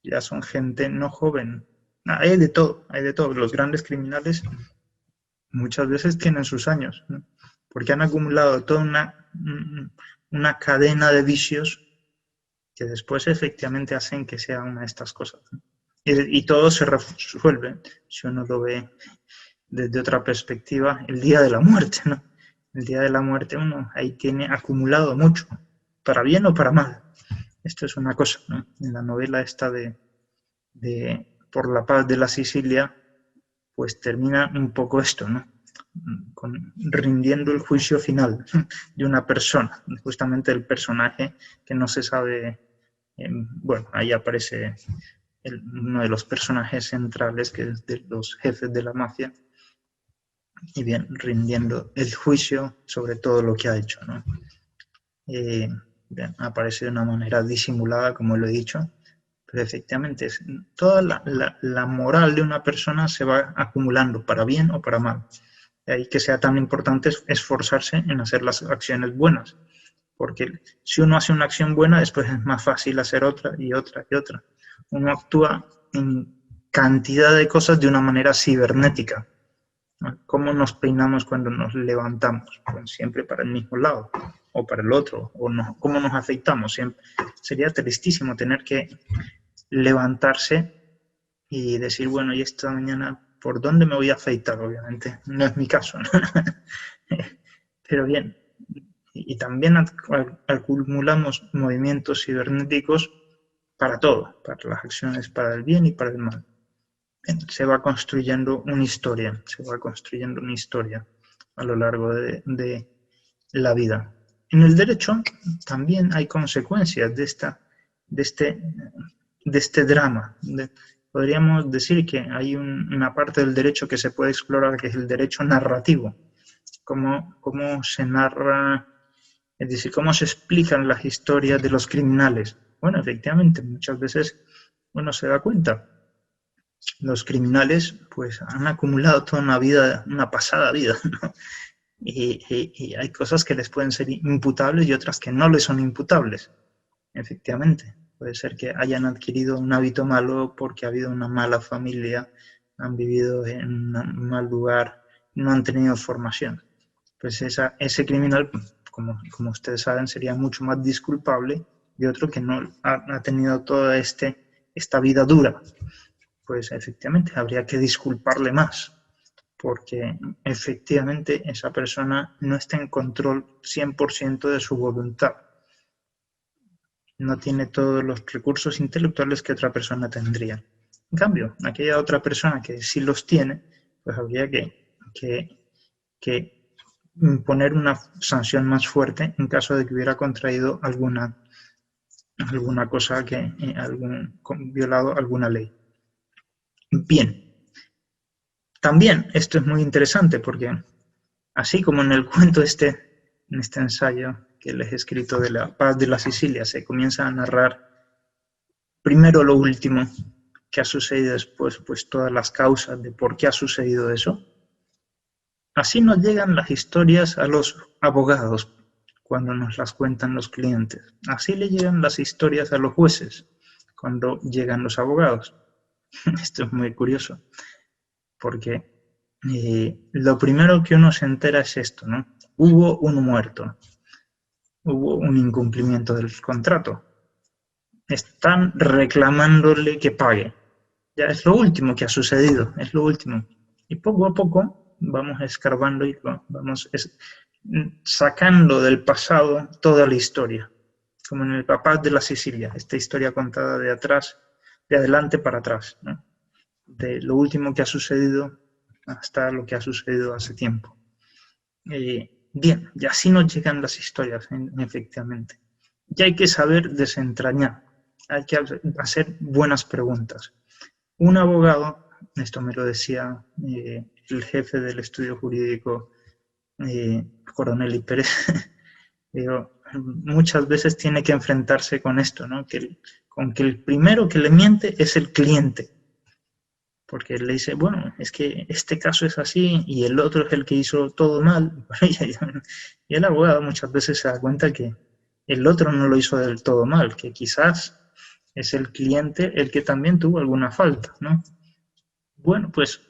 Ya son gente no joven. Hay de todo, hay de todo. Los grandes criminales muchas veces tienen sus años, ¿no? Porque han acumulado toda una cadena de vicios que después efectivamente hacen que sea una de estas cosas, ¿no? Y todo se resuelve, si uno lo ve desde otra perspectiva, el día de la muerte, ¿no? El día de la muerte uno ahí tiene acumulado mucho, para bien o para mal. Esto es una cosa, ¿no? En la novela esta de Por la paz de la Sicilia, pues termina un poco esto, ¿no? Rindiendo el juicio final de una persona, justamente el personaje que no se sabe, bueno, ahí aparece uno de los personajes centrales, que es de los jefes de la mafia, y bien, rindiendo el juicio sobre todo lo que ha hecho, ¿no? Bien, aparece de una manera disimulada, como lo he dicho, pero efectivamente toda la moral de una persona se va acumulando, para bien o para mal. De ahí que sea tan importante esforzarse en hacer las acciones buenas, porque si uno hace una acción buena, después es más fácil hacer otra y otra y otra. Uno actúa en cantidad de cosas de una manera cibernética. ¿Cómo nos peinamos cuando nos levantamos? Pues siempre para el mismo lado o para el otro, o no, cómo nos afeitamos. Siempre. Sería tristísimo tener que levantarse y decir, bueno, y esta mañana, ¿por dónde me voy a afeitar? Obviamente, no es mi caso, ¿no? Pero bien, y también acumulamos movimientos cibernéticos para todo, para las acciones, para el bien y para el mal. Se va construyendo una historia, a lo largo de la vida. En el derecho también hay consecuencias de este drama. Podríamos decir que hay una parte del derecho que se puede explorar, que es el derecho narrativo. Cómo se narra, es decir, cómo se explican las historias de los criminales. Bueno, efectivamente, muchas veces uno se da cuenta. Los criminales pues han acumulado toda una vida, una pasada vida, ¿no? Y hay cosas que les pueden ser imputables y otras que no les son imputables. Efectivamente, puede ser que hayan adquirido un hábito malo porque ha habido una mala familia, han vivido en un mal lugar, no han tenido formación. Pues ese criminal, como ustedes saben, sería mucho más disculpable de otro que no ha tenido toda esta vida dura. Pues efectivamente habría que disculparle más, porque efectivamente esa persona no está en control 100% de su voluntad. No tiene todos los recursos intelectuales que otra persona tendría. En cambio, aquella otra persona que sí los tiene, pues habría que imponer una sanción más fuerte en caso de que hubiera contraído alguna cosa, violado alguna ley. Bien, también esto es muy interesante porque así como en el cuento en este ensayo que les he escrito de la paz de la Sicilia, se comienza a narrar primero lo último que ha sucedido, después pues todas las causas de por qué ha sucedido eso. Así nos llegan las historias a los abogados cuando nos las cuentan los clientes. Así le llegan las historias a los jueces cuando llegan los abogados. Esto es muy curioso, porque lo primero que uno se entera es esto, ¿no? Hubo un muerto, hubo un incumplimiento del contrato, están reclamándole que pague. Ya es lo último que ha sucedido, es lo último. Y poco a poco vamos escarbando y vamos sacando del pasado toda la historia, como en el Papás de la Sicilia, esta historia contada de atrás, de adelante para atrás, ¿no? De lo último que ha sucedido hasta lo que ha sucedido hace tiempo. Bien, y así nos llegan las historias, efectivamente. Y hay que saber desentrañar, hay que hacer buenas preguntas. Un abogado, esto me lo decía el jefe del estudio jurídico, Coronel Pérez, digo, muchas veces tiene que enfrentarse con esto, ¿no? Con que el primero que le miente es el cliente. Porque le dice, bueno, es que este caso es así y el otro es el que hizo todo mal. Y el abogado muchas veces se da cuenta que el otro no lo hizo del todo mal, que quizás es el cliente el que también tuvo alguna falta, ¿no? Bueno, pues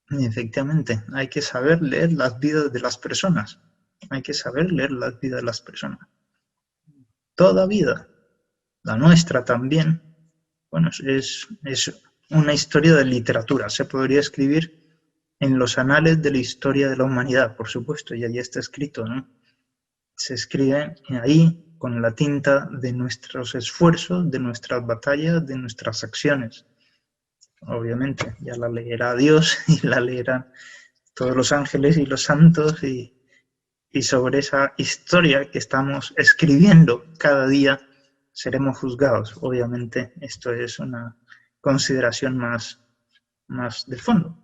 efectivamente hay que saber leer las vidas de las personas. Hay que saber leer las vidas de las personas. Toda vida, la nuestra también, bueno, es una historia de literatura. Se podría escribir en los anales de la historia de la humanidad, por supuesto, y allí está escrito, ¿no? Se escribe ahí con la tinta de nuestros esfuerzos, de nuestras batallas, de nuestras acciones. Obviamente, ya la leerá Dios y la leerán todos los ángeles y los santos y sobre esa historia que estamos escribiendo cada día seremos juzgados. Obviamente, esto es una consideración más de fondo.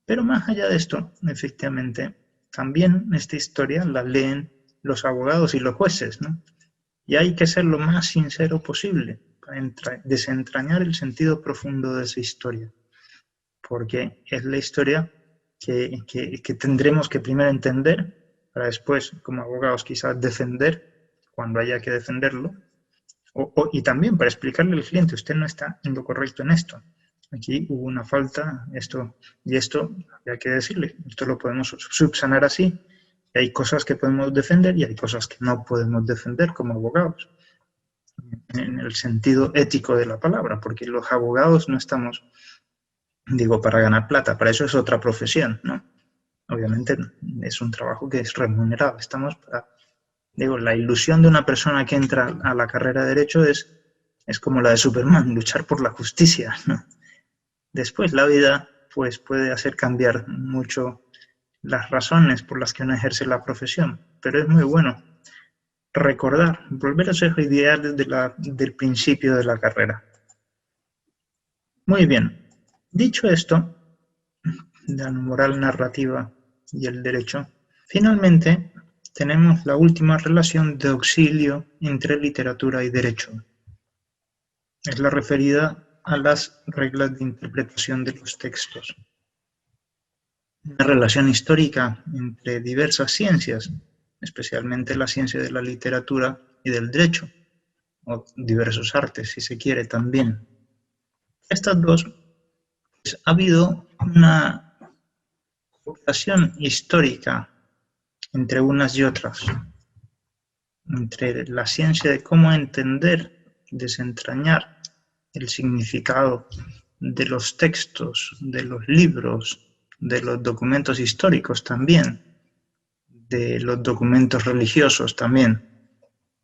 Pero más allá de esto, efectivamente, también esta historia la leen los abogados y los jueces, ¿no? Y hay que ser lo más sincero posible para desentrañar el sentido profundo de esa historia. Porque es la historia que tendremos que primero entender para después, como abogados, quizás defender cuando haya que defenderlo. Y también para explicarle al cliente, usted no está en lo correcto en esto. Aquí hubo una falta, esto hay que decirle, esto lo podemos subsanar así. Y hay cosas que podemos defender y hay cosas que no podemos defender como abogados, en el sentido ético de la palabra, porque los abogados no estamos, digo, para ganar plata, para eso es otra profesión, ¿no? Obviamente es un trabajo que es remunerado, estamos para, digo, la ilusión de una persona que entra a la carrera de Derecho es como la de Superman, luchar por la justicia, ¿no? Después la vida pues puede hacer cambiar mucho las razones por las que uno ejerce la profesión, pero es muy bueno recordar, volver a esos ideales del principio de la carrera. Muy bien, dicho esto, de la moral narrativa y el derecho, finalmente tenemos la última relación de auxilio entre literatura y derecho. Es la referida a las reglas de interpretación de los textos. Una relación histórica entre diversas ciencias, especialmente la ciencia de la literatura y del derecho, o diversos artes, si se quiere también. Estas dos, pues, ha habido una cooperación histórica entre unas y otras, entre la ciencia de cómo entender, desentrañar el significado de los textos, de los libros, de los documentos históricos también, de los documentos religiosos también,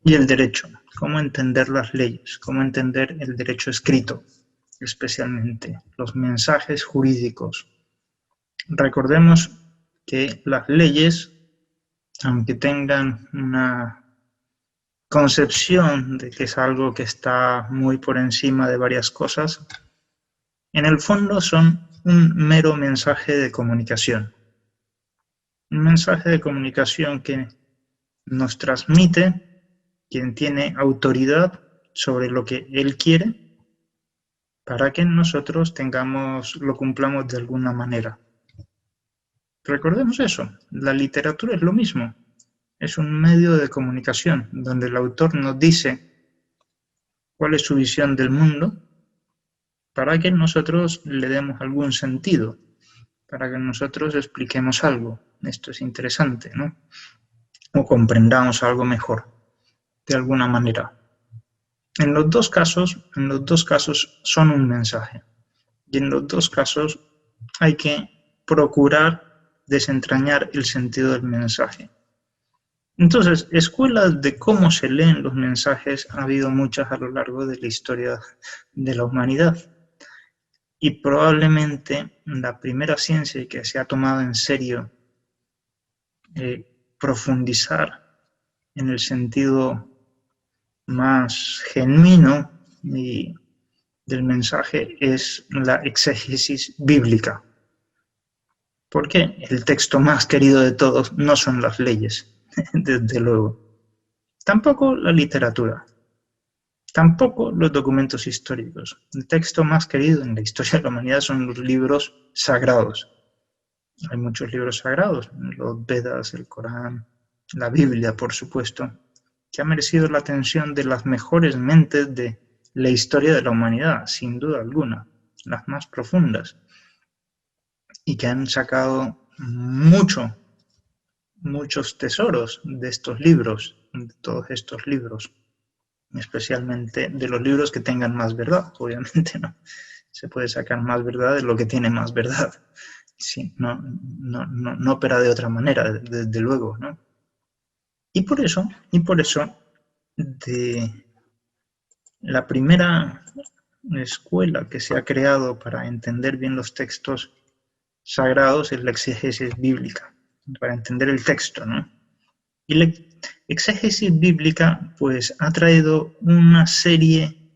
y el derecho, cómo entender las leyes, cómo entender el derecho escrito, especialmente los mensajes jurídicos. Recordemos que las leyes, aunque tengan una concepción de que es algo que está muy por encima de varias cosas, en el fondo son un mero mensaje de comunicación. Un mensaje de comunicación que nos transmite quien tiene autoridad sobre lo que él quiere para que nosotros lo cumplamos de alguna manera. Recordemos eso, la literatura es lo mismo, es un medio de comunicación donde el autor nos dice cuál es su visión del mundo para que nosotros le demos algún sentido, para que nosotros expliquemos algo. Esto es interesante, ¿no? O comprendamos algo mejor, de alguna manera. En los dos casos son un mensaje. Y en los dos casos hay que procurar desentrañar el sentido del mensaje. Entonces, escuelas de cómo se leen los mensajes ha habido muchas a lo largo de la historia de la humanidad. Y probablemente la primera ciencia que se ha tomado en serio profundizar en el sentido más genuino del mensaje es la exégesis bíblica. Porque el texto más querido de todos no son las leyes, desde luego. Tampoco la literatura. Tampoco los documentos históricos. El texto más querido en la historia de la humanidad son los libros sagrados. Hay muchos libros sagrados, los Vedas, el Corán, la Biblia, por supuesto, que ha merecido la atención de las mejores mentes de la historia de la humanidad, sin duda alguna, las más profundas, y que han sacado muchos tesoros de estos libros, de todos estos libros, especialmente de los libros que tengan más verdad, obviamente, ¿no? Se puede sacar más verdad de lo que tiene más verdad. Sí, no opera de otra manera, desde luego, ¿no? Y por eso, de la primera escuela que se ha creado para entender bien los textos sagrados es la exégesis bíblica, para entender el texto, ¿no? Y la exégesis bíblica, pues, ha traído una serie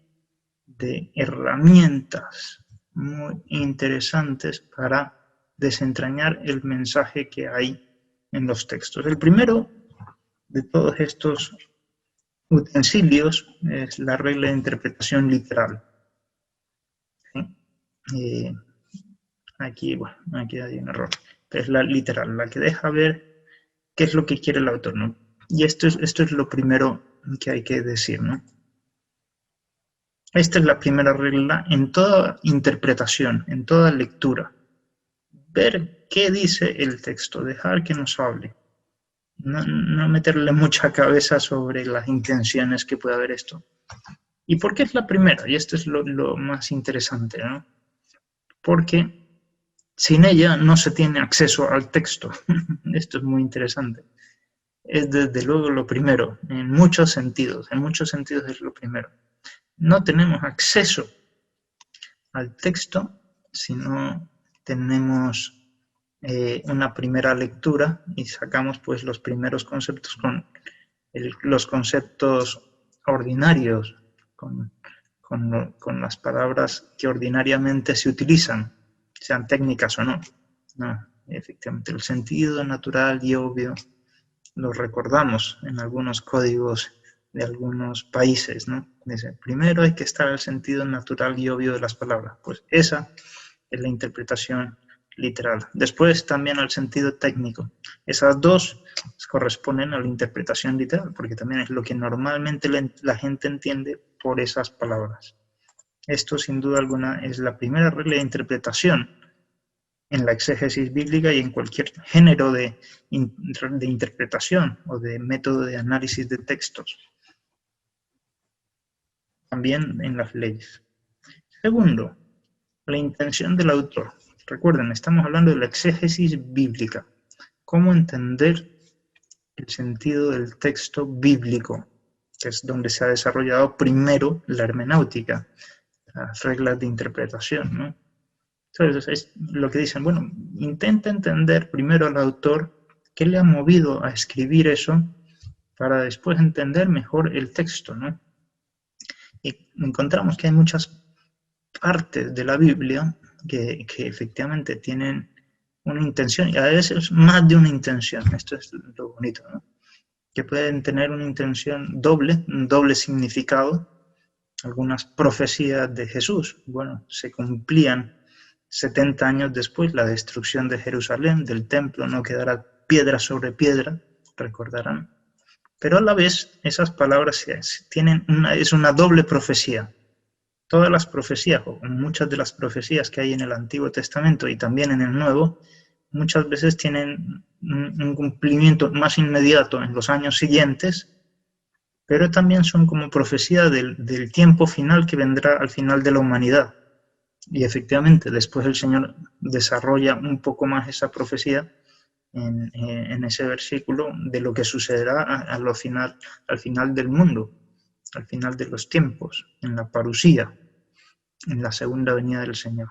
de herramientas muy interesantes para desentrañar el mensaje que hay en los textos. El primero de todos estos utensilios es la regla de interpretación literal. ¿Sí? Aquí hay un error. Es la literal, la que deja ver qué es lo que quiere el autor, ¿no? Y esto es lo primero que hay que decir, ¿no? Esta es la primera regla en toda interpretación, en toda lectura. Ver qué dice el texto, dejar que nos hable. No meterle mucha cabeza sobre las intenciones que puede haber esto. ¿Y por qué es la primera? Y esto es lo más interesante, ¿no? Porque sin ella no se tiene acceso al texto. Esto es muy interesante. Es desde luego lo primero, en muchos sentidos es lo primero. No tenemos acceso al texto si no tenemos una primera lectura y sacamos pues los primeros conceptos con los conceptos ordinarios, con las palabras que ordinariamente se utilizan, sean técnicas o no. No, efectivamente, el sentido natural y obvio lo recordamos en algunos códigos de algunos países, ¿no? Dice, primero hay que estar al sentido natural y obvio de las palabras. Pues esa es la interpretación literal. Después también al sentido técnico. Esas dos corresponden a la interpretación literal, porque también es lo que normalmente la gente entiende por esas palabras. Esto, sin duda alguna, es la primera regla de interpretación en la exégesis bíblica y en cualquier género de interpretación o de método de análisis de textos. También en las leyes. Segundo, la intención del autor. Recuerden, estamos hablando de la exégesis bíblica. Cómo entender el sentido del texto bíblico, que es donde se ha desarrollado primero la hermenéutica, las reglas de interpretación, ¿no? Entonces, es lo que dicen, bueno, intenta entender primero al autor qué le ha movido a escribir eso para después entender mejor el texto, ¿no? Y encontramos que hay muchas partes de la Biblia que efectivamente tienen una intención, y a veces más de una intención. Esto es lo bonito, ¿no? Que pueden tener una intención doble, un doble significado. Algunas profecías de Jesús, bueno, se cumplían 70 años después, la destrucción de Jerusalén, del templo, no quedará piedra sobre piedra, recordarán. Pero a la vez, esas palabras es una doble profecía. Todas las profecías, o muchas de las profecías que hay en el Antiguo Testamento y también en el Nuevo, muchas veces tienen un cumplimiento más inmediato en los años siguientes, pero también son como profecía del tiempo final que vendrá al final de la humanidad. Y efectivamente, después el Señor desarrolla un poco más esa profecía en ese versículo de lo que sucederá al final del mundo, al final de los tiempos, en la parusía, en la segunda venida del Señor.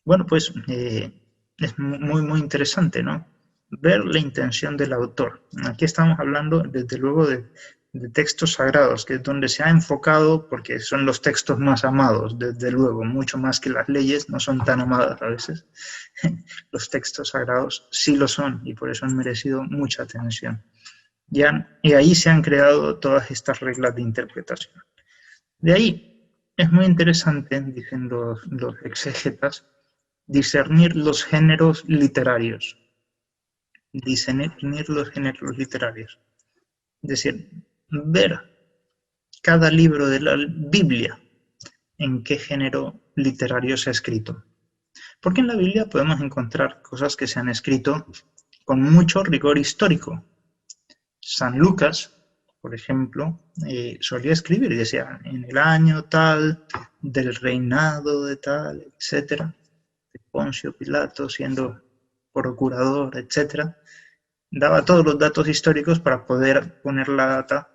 Bueno, pues es muy, muy interesante, ¿no? Ver la intención del autor. Aquí estamos hablando, desde luego, de textos sagrados, que es donde se ha enfocado, porque son los textos más amados, desde luego, mucho más que las leyes, no son tan amadas a veces. Los textos sagrados sí lo son, y por eso han merecido mucha atención. Y ahí se han creado todas estas reglas de interpretación. De ahí es muy interesante, dicen los exégetas, discernir los géneros literarios. Discernir los géneros literarios. Es decir, ver cada libro de la Biblia en qué género literario se ha escrito. Porque en la Biblia podemos encontrar cosas que se han escrito con mucho rigor histórico. San Lucas, por ejemplo, solía escribir y decía, en el año tal, del reinado de tal, etcétera, de Poncio Pilato siendo procurador, etcétera, daba todos los datos históricos para poder poner la data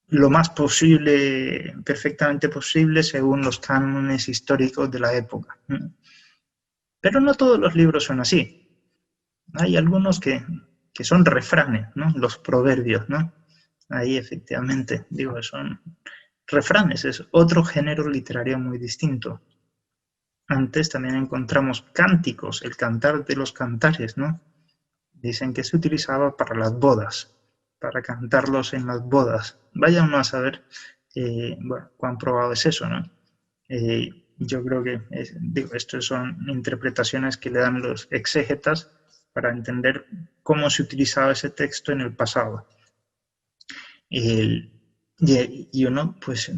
lo más posible, perfectamente posible, según los cánones históricos de la época. Pero no todos los libros son así. Hay algunos que son refranes, ¿no? Los proverbios, ¿no? Ahí efectivamente, digo, son refranes, es otro género literario muy distinto. Antes también encontramos cánticos, el cantar de los cantares, ¿no? Dicen que se utilizaba para las bodas, para cantarlos en las bodas. Vaya uno a saber, bueno, cuán probado es eso, ¿no? Yo creo que, estas son interpretaciones que le dan los exégetas para entender cómo se utilizaba ese texto en el pasado. Y uno, pues,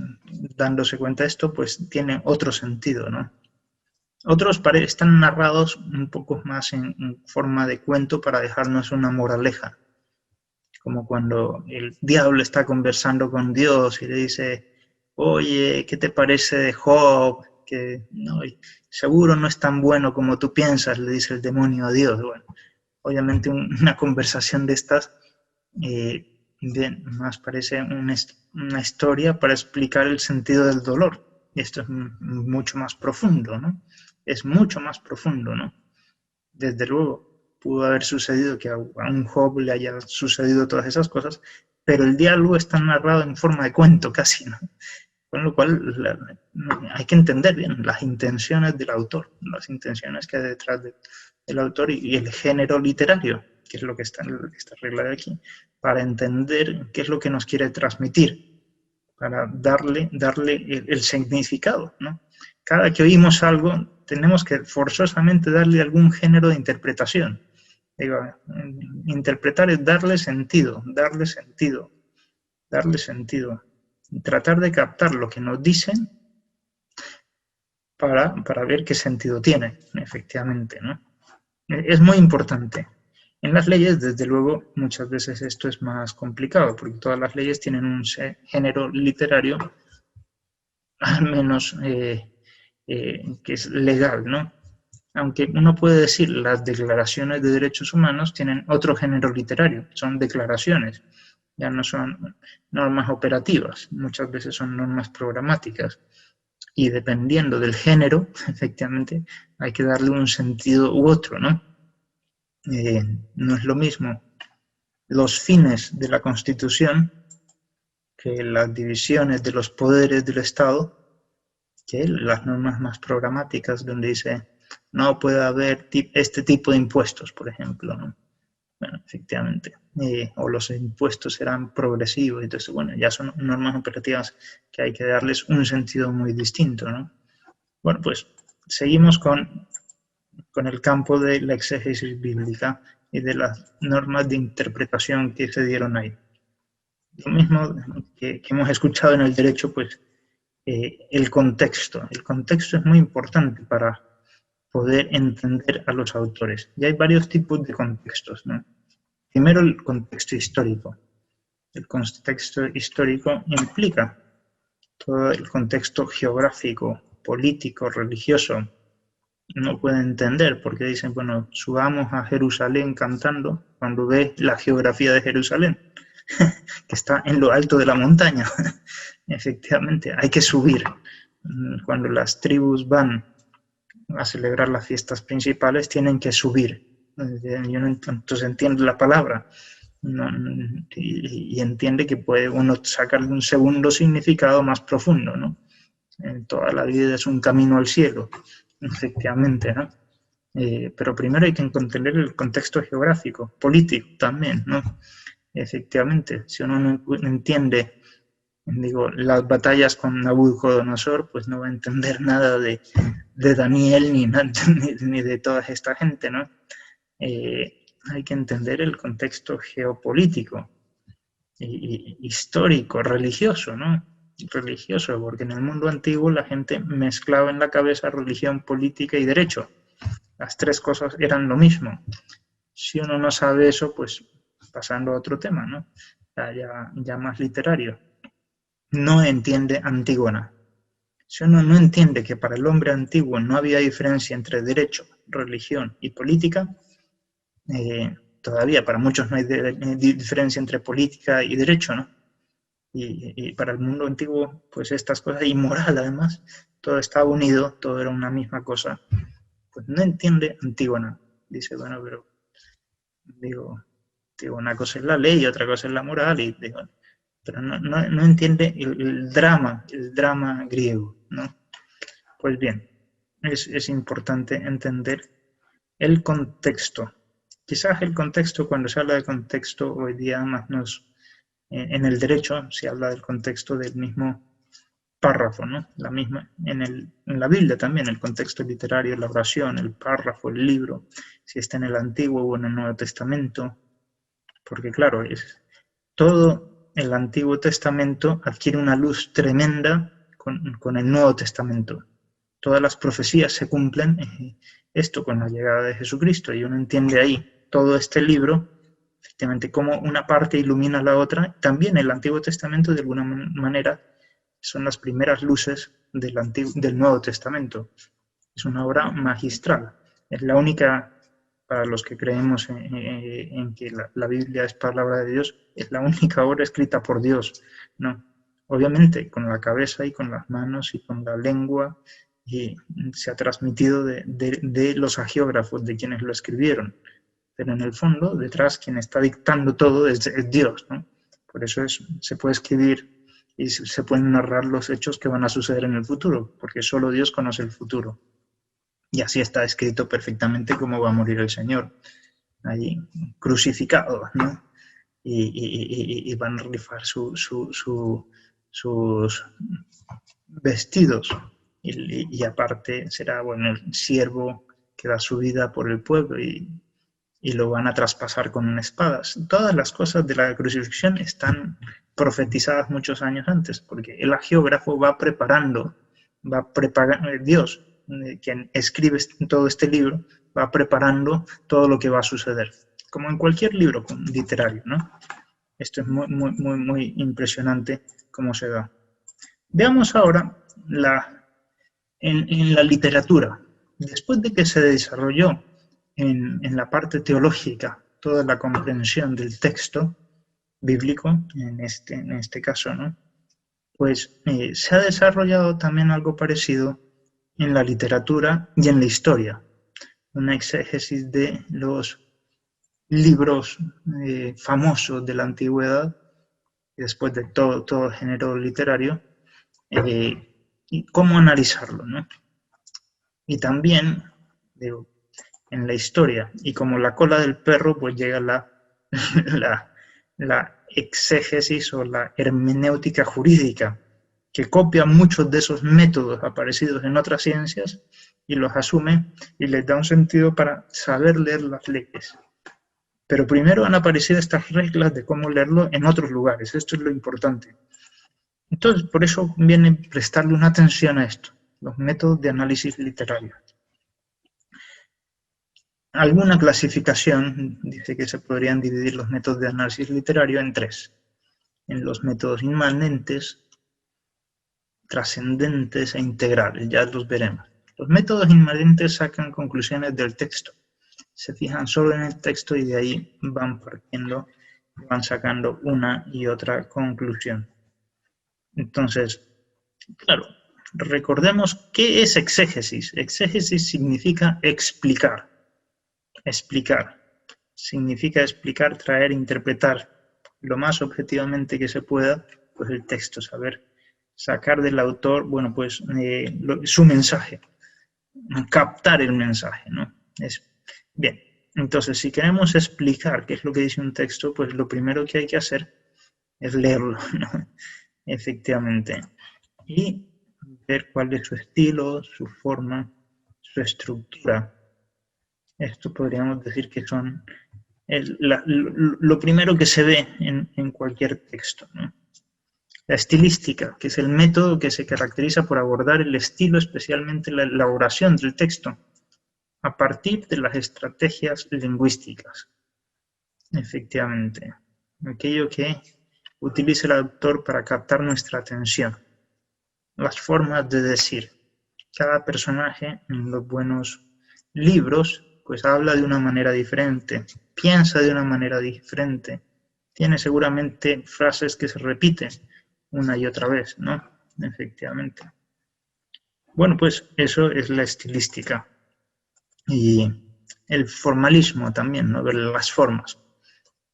dándose cuenta de esto, pues tiene otro sentido, ¿no? Otros están narrados un poco más en forma de cuento para dejarnos una moraleja, como cuando el diablo está conversando con Dios y le dice, oye, ¿qué te parece de Job? Que no, seguro no es tan bueno como tú piensas, le dice el demonio a Dios. Bueno, obviamente una conversación de estas bien, más parece una historia para explicar el sentido del dolor. Y esto es mucho más profundo, ¿no? Es mucho más profundo, ¿no? Desde luego, pudo haber sucedido que a un Job le haya sucedido todas esas cosas, pero el diálogo está narrado en forma de cuento casi, ¿no? Con lo cual hay que entender bien las intenciones del autor, las intenciones que hay detrás del autor y el género literario, que es lo que está en esta regla de aquí, para entender qué es lo que nos quiere transmitir, para darle el significado, ¿no? Cada que oímos algo, tenemos que forzosamente darle algún género de interpretación. Digo, interpretar es darle sentido, tratar de captar lo que nos dicen para ver qué sentido tiene, efectivamente, ¿no? Es muy importante. En las leyes, desde luego, muchas veces esto es más complicado, porque todas las leyes tienen un género literario, al menos que es legal, ¿no? Aunque uno puede decir las declaraciones de derechos humanos tienen otro género literario, son declaraciones, ya no son normas operativas, muchas veces son normas programáticas. Y dependiendo del género, efectivamente, hay que darle un sentido u otro, ¿no? No es lo mismo los fines de la Constitución que las divisiones de los poderes del Estado, que las normas más programáticas, donde dice no puede haber este tipo de impuestos, por ejemplo, ¿no? Bueno, efectivamente, o los impuestos serán progresivos, entonces, bueno, ya son normas operativas que hay que darles un sentido muy distinto, ¿no? Bueno, pues seguimos con el campo de la exégesis bíblica y de las normas de interpretación que se dieron ahí. Lo mismo que hemos escuchado en el derecho, pues el contexto. El contexto es muy importante para poder entender a los autores. Y hay varios tipos de contextos, ¿no? Primero, el contexto histórico. El contexto histórico implica todo el contexto geográfico, político, religioso. No puede entender porque dicen, bueno, subamos a Jerusalén cantando cuando ve la geografía de Jerusalén, que está en lo alto de la montaña. Efectivamente, hay que subir. Cuando las tribus van a celebrar las fiestas principales, tienen que subir. Entonces entiende la palabra y entiende que puede uno sacarle un segundo significado más profundo, ¿no? En toda la vida es un camino al cielo, efectivamente, ¿no? Pero primero hay que entender el contexto geográfico, político también, ¿no? Efectivamente, si uno no entiende, digo, las batallas con Nabucodonosor, pues no va a entender nada de Daniel ni de toda esta gente, ¿no? Hay que entender el contexto geopolítico, histórico, religioso, ¿no? Religioso, porque en el mundo antiguo la gente mezclaba en la cabeza religión, política y derecho. Las tres cosas eran lo mismo. Si uno no sabe eso, pues pasando a otro tema, ¿no? Ya más literario. No entiende Antígona. Si uno no entiende que para el hombre antiguo no había diferencia entre derecho, religión y política, todavía para muchos no hay diferencia entre política y derecho, ¿no? Y para el mundo antiguo, pues estas cosas, y moral además, todo estaba unido, todo era una misma cosa. Pues no entiende Antígona. Dice, bueno, pero una cosa es la ley y otra cosa es la moral, pero no entiende el drama griego, ¿no? Pues bien, es importante entender el contexto. Quizás el contexto, cuando se habla de contexto, hoy día más en el derecho se habla del contexto del mismo párrafo, ¿no? En la Biblia también, el contexto literario, la oración, el párrafo, el libro, si está en el Antiguo o en el Nuevo Testamento, porque claro, todo el Antiguo Testamento adquiere una luz tremenda con el Nuevo Testamento. Todas las profecías se cumplen, esto con la llegada de Jesucristo, y uno entiende ahí todo este libro, efectivamente, cómo una parte ilumina a la otra. También el Antiguo Testamento, de alguna manera, son las primeras luces del Nuevo Testamento. Es una obra magistral. Es la única, para los que creemos en que la Biblia es palabra de Dios, es la única obra escrita por Dios, ¿no? Obviamente, con la cabeza y con las manos y con la lengua, y se ha transmitido de los agiógrafos, de quienes lo escribieron. Pero en el fondo, detrás, quien está dictando todo es Dios, ¿no? Por eso se puede escribir y se pueden narrar los hechos que van a suceder en el futuro, porque solo Dios conoce el futuro. Y así está escrito perfectamente cómo va a morir el Señor, allí crucificado, ¿no? Y van a rifar sus vestidos. Y aparte será, bueno, el siervo que da su vida por el pueblo y lo van a traspasar con una espada. Todas las cosas de la crucifixión están profetizadas muchos años antes, porque el agiógrafo va preparando, Dios, quien escribe todo este libro, va preparando todo lo que va a suceder, como en cualquier libro literario, ¿no? Esto es muy impresionante cómo se da. Veamos ahora en la literatura. Después de que se desarrolló en la parte teológica toda la comprensión del texto bíblico, en este caso, ¿no? Pues se ha desarrollado también algo parecido en la literatura y en la historia. Una exégesis de los libros famosos de la antigüedad, y después de todo género literario, y cómo analizarlo, ¿no? Y también, en la historia, y como la cola del perro, pues llega la exégesis o la hermenéutica jurídica, que copia muchos de esos métodos aparecidos en otras ciencias y los asume y les da un sentido para saber leer las leyes. Pero primero han aparecido estas reglas de cómo leerlo en otros lugares. Esto es lo importante. Entonces, por eso conviene prestarle una atención a esto, los métodos de análisis literario. Alguna clasificación dice que se podrían dividir los métodos de análisis literario en tres. En los métodos inmanentes, trascendentes e integrales, ya los veremos. Los métodos inmanentes sacan conclusiones del texto. Se fijan solo en el texto y de ahí van partiendo, van sacando una y otra conclusión. Entonces, claro, recordemos qué es exégesis. Exégesis significa explicar. Explicar. Significa explicar, traer, interpretar lo más objetivamente que se pueda, pues el texto, saber sacar del autor, bueno, pues su mensaje, captar el mensaje, ¿no? Bien, entonces si queremos explicar qué es lo que dice un texto, pues lo primero que hay que hacer es leerlo, ¿no? Efectivamente, y ver cuál es su estilo, su forma, su estructura. Esto podríamos decir que son lo primero que se ve en cualquier texto, ¿no? La estilística, que es el método que se caracteriza por abordar el estilo, especialmente la elaboración del texto, a partir de las estrategias lingüísticas. Efectivamente, aquello que utiliza el autor para captar nuestra atención. Las formas de decir. Cada personaje en los buenos libros pues habla de una manera diferente, piensa de una manera diferente, tiene seguramente frases que se repiten una y otra vez, ¿no? Efectivamente. Bueno, pues eso es la estilística. Y el formalismo también, ¿no? Ver las formas,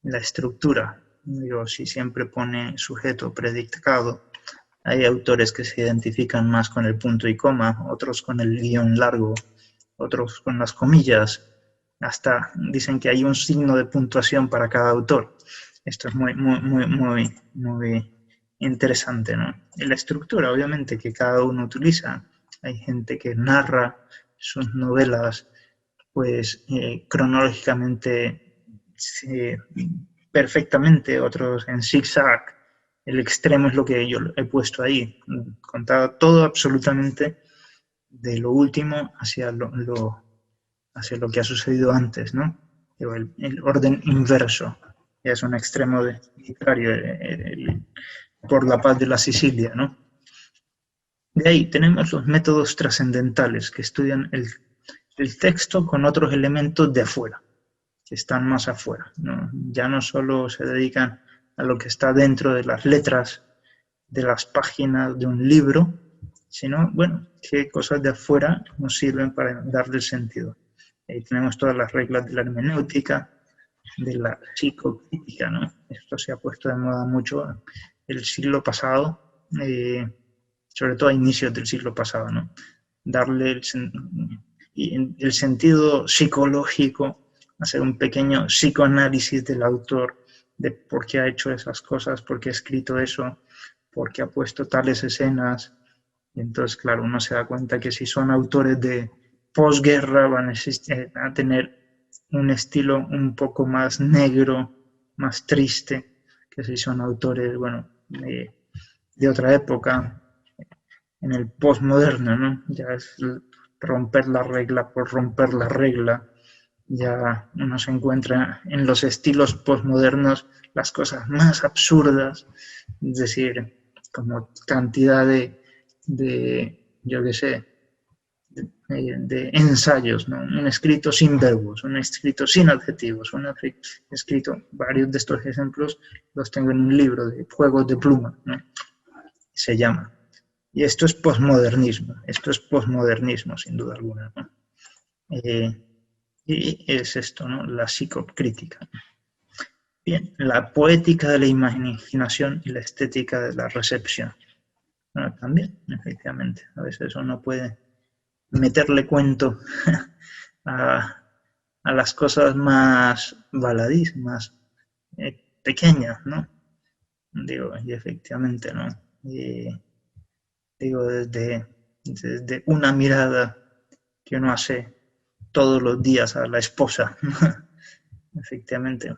la estructura. Digo, si siempre pone sujeto predicado, hay autores que se identifican más con el punto y coma, otros con el guión largo, otros con las comillas. Hasta dicen que hay un signo de puntuación para cada autor. Esto es muy interesante, ¿no? Y la estructura, obviamente, que cada uno utiliza. Hay gente que narra sus novelas, pues, cronológicamente perfectamente, otros en zigzag. El extremo es lo que yo he puesto ahí, contado todo absolutamente de lo último hacia lo que ha sucedido antes, ¿no? El orden inverso, que es un extremo literario, por la paz de la Sicilia, ¿no? De ahí tenemos los métodos trascendentales, que estudian el texto con otros elementos de afuera, que están más afuera, ¿no? Ya no solo se dedican a lo que está dentro de las letras, de las páginas de un libro, sino, bueno, qué cosas de afuera nos sirven para darle sentido. Ahí tenemos todas las reglas de la hermenéutica, de la psicocrítica, ¿no? Esto se ha puesto de moda mucho el siglo pasado, sobre todo a inicios del siglo pasado, ¿no? Darle el sentido psicológico, hacer un pequeño psicoanálisis del autor, de por qué ha hecho esas cosas, por qué ha escrito eso, por qué ha puesto tales escenas. Y entonces, claro, uno se da cuenta que si son autores de posguerra van a tener un estilo un poco más negro, más triste, que si son autores, bueno, de otra época, en el postmoderno, ¿no? Ya es romper la regla por romper la regla. Ya uno se encuentra en los estilos postmodernos las cosas más absurdas, es decir, como cantidad yo qué sé, de ensayos, ¿no? Un escrito sin verbos, un escrito sin adjetivos, un escrito, varios de estos ejemplos los tengo en un libro de juegos de pluma, ¿no? Se llama. Y esto es posmodernismo sin duda alguna, ¿no? Y es esto, ¿no? La psicocrítica. Bien, la poética de la imaginación y la estética de la recepción. Bueno, también, efectivamente, a veces uno puede meterle cuento a las cosas más baladís, más pequeñas, ¿no? Digo, y efectivamente, ¿no? Digo, desde una mirada que uno hace todos los días a la esposa. Efectivamente,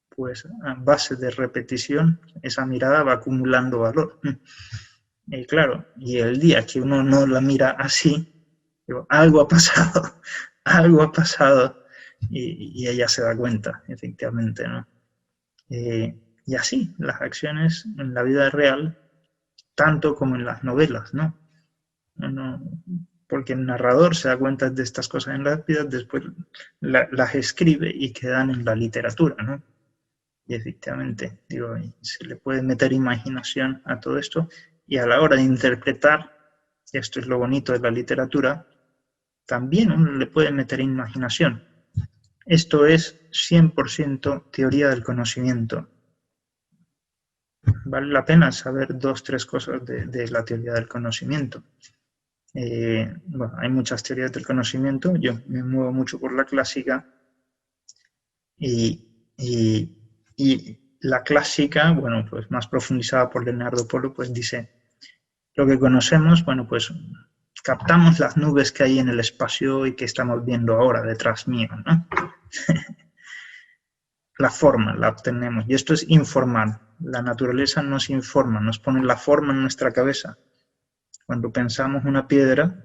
pues a base de repetición, esa mirada va acumulando valor. Y claro, y el día que uno no la mira así, digo, algo ha pasado, algo ha pasado, y ella se da cuenta, efectivamente, ¿no? Y así, las acciones en la vida real, tanto como en las novelas, ¿no? Porque el narrador se da cuenta de estas cosas en las vidas, después las escribe y quedan en la literatura, ¿no? Y efectivamente, digo, se le puede meter imaginación a todo esto, y a la hora de interpretar, y esto es lo bonito de la literatura, también uno le puede meter imaginación. Esto es 100% teoría del conocimiento. Vale la pena saber 2 o 3 cosas de la teoría del conocimiento. Bueno, hay muchas teorías del conocimiento, yo me muevo mucho por la clásica, y la clásica, bueno, pues más profundizada por Leonardo Polo, pues dice, lo que conocemos, bueno, pues captamos las nubes que hay en el espacio y que estamos viendo ahora detrás mío, ¿no? La forma la obtenemos, y esto es informal. La naturaleza nos informa, nos pone la forma en nuestra cabeza. Cuando pensamos una piedra,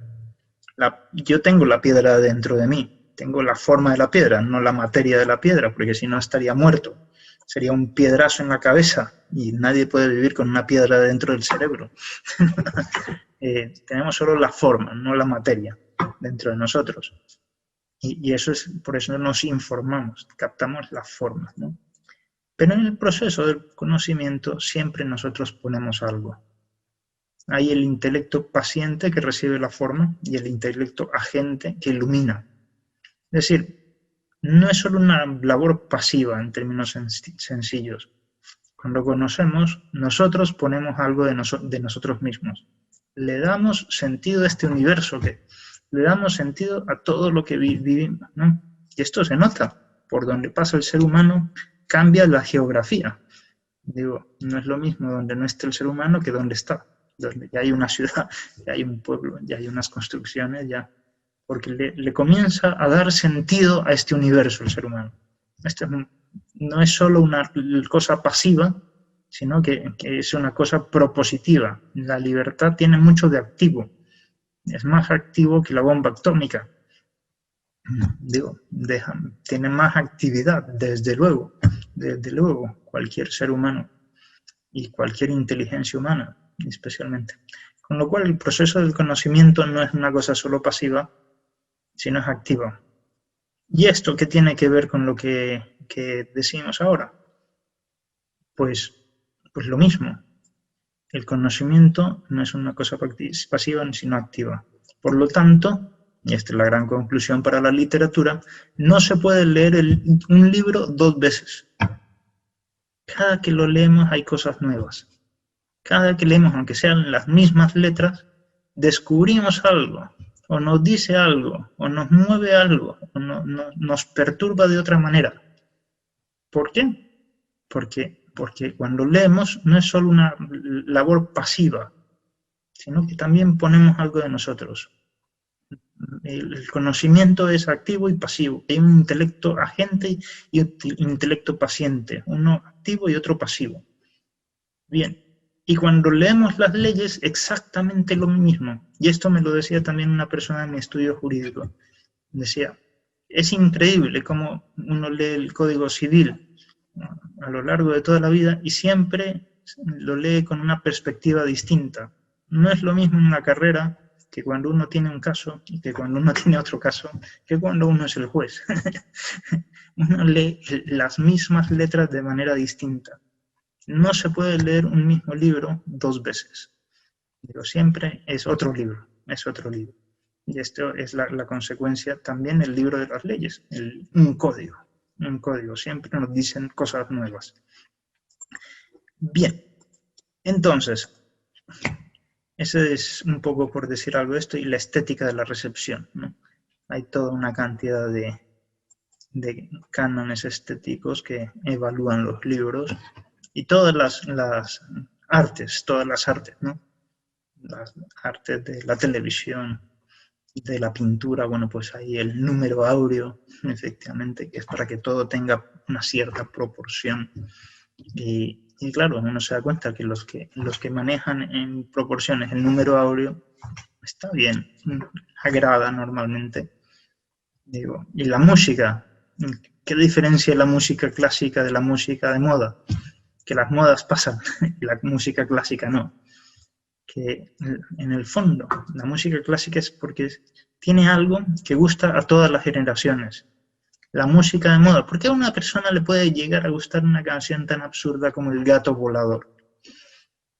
yo tengo la piedra dentro de mí, tengo la forma de la piedra, no la materia de la piedra, porque si no estaría muerto. Sería un piedrazo en la cabeza y nadie puede vivir con una piedra dentro del cerebro. Tenemos solo la forma, no la materia, dentro de nosotros. Y eso es, por eso nos informamos, captamos la forma, ¿no? Pero en el proceso del conocimiento siempre nosotros ponemos algo. Hay el intelecto paciente que recibe la forma y el intelecto agente que ilumina. Es decir, no es solo una labor pasiva en términos sencillos. Cuando conocemos, nosotros ponemos algo de nosotros mismos. Le damos sentido a este universo, le damos sentido a todo lo que vivimos, ¿no? Y esto se nota. Por donde pasa el ser humano, cambia la geografía. Digo, no es lo mismo donde no está el ser humano que donde está. Donde ya hay una ciudad, ya hay un pueblo, ya hay unas construcciones, ya. Porque le comienza a dar sentido a este universo el ser humano. No es solo una cosa pasiva, sino que es una cosa propositiva. La libertad tiene mucho de activo. Es más activo que la bomba atómica. Digo, tiene más actividad, desde luego, cualquier ser humano y cualquier inteligencia humana, especialmente. Con lo cual, el proceso del conocimiento no es una cosa solo pasiva, sino es activa. ¿Y esto qué tiene que ver con lo que decimos ahora? Pues lo mismo. El conocimiento no es una cosa pasiva, sino activa. Por lo tanto, y esta es la gran conclusión para la literatura, no se puede leer un libro 2 veces. Cada que lo leemos hay cosas nuevas. Cada que leemos, aunque sean las mismas letras, descubrimos algo, o nos dice algo, o nos mueve algo, o nos perturba de otra manera. ¿Por qué? Porque cuando leemos no es solo una labor pasiva, sino que también ponemos algo de nosotros. El conocimiento es activo y pasivo. Hay un intelecto agente y un intelecto paciente, uno activo y otro pasivo. Bien, y cuando leemos las leyes, exactamente lo mismo. Y esto me lo decía también una persona en mi estudio jurídico. Decía, es increíble cómo uno lee el Código Civil a lo largo de toda la vida y siempre lo lee con una perspectiva distinta. No es lo mismo en una carrera que cuando uno tiene un caso, y que cuando uno tiene otro caso, que cuando uno es el juez. Uno lee las mismas letras de manera distinta. No se puede leer un mismo libro 2 veces. Digo, siempre es otro libro, es otro libro. Y esto es la consecuencia también del libro de las leyes, un código, siempre nos dicen cosas nuevas. Bien, entonces, ese es un poco por decir algo de esto, y la estética de la recepción, ¿no? Hay toda una cantidad de cánones estéticos que evalúan los libros y todas las artes, ¿no? Las artes de la televisión, de la pintura, bueno, pues hay el número áureo, efectivamente, que es para que todo tenga una cierta proporción. Y claro, uno se da cuenta que los que manejan en proporciones el número áureo está bien, agrada normalmente. Digo, y la música, ¿qué diferencia la música clásica de la música de moda? Que las modas pasan y la música clásica no. Que en el fondo la música clásica es porque tiene algo que gusta a todas las generaciones. La música de moda, ¿por qué a una persona le puede llegar a gustar una canción tan absurda como El gato volador?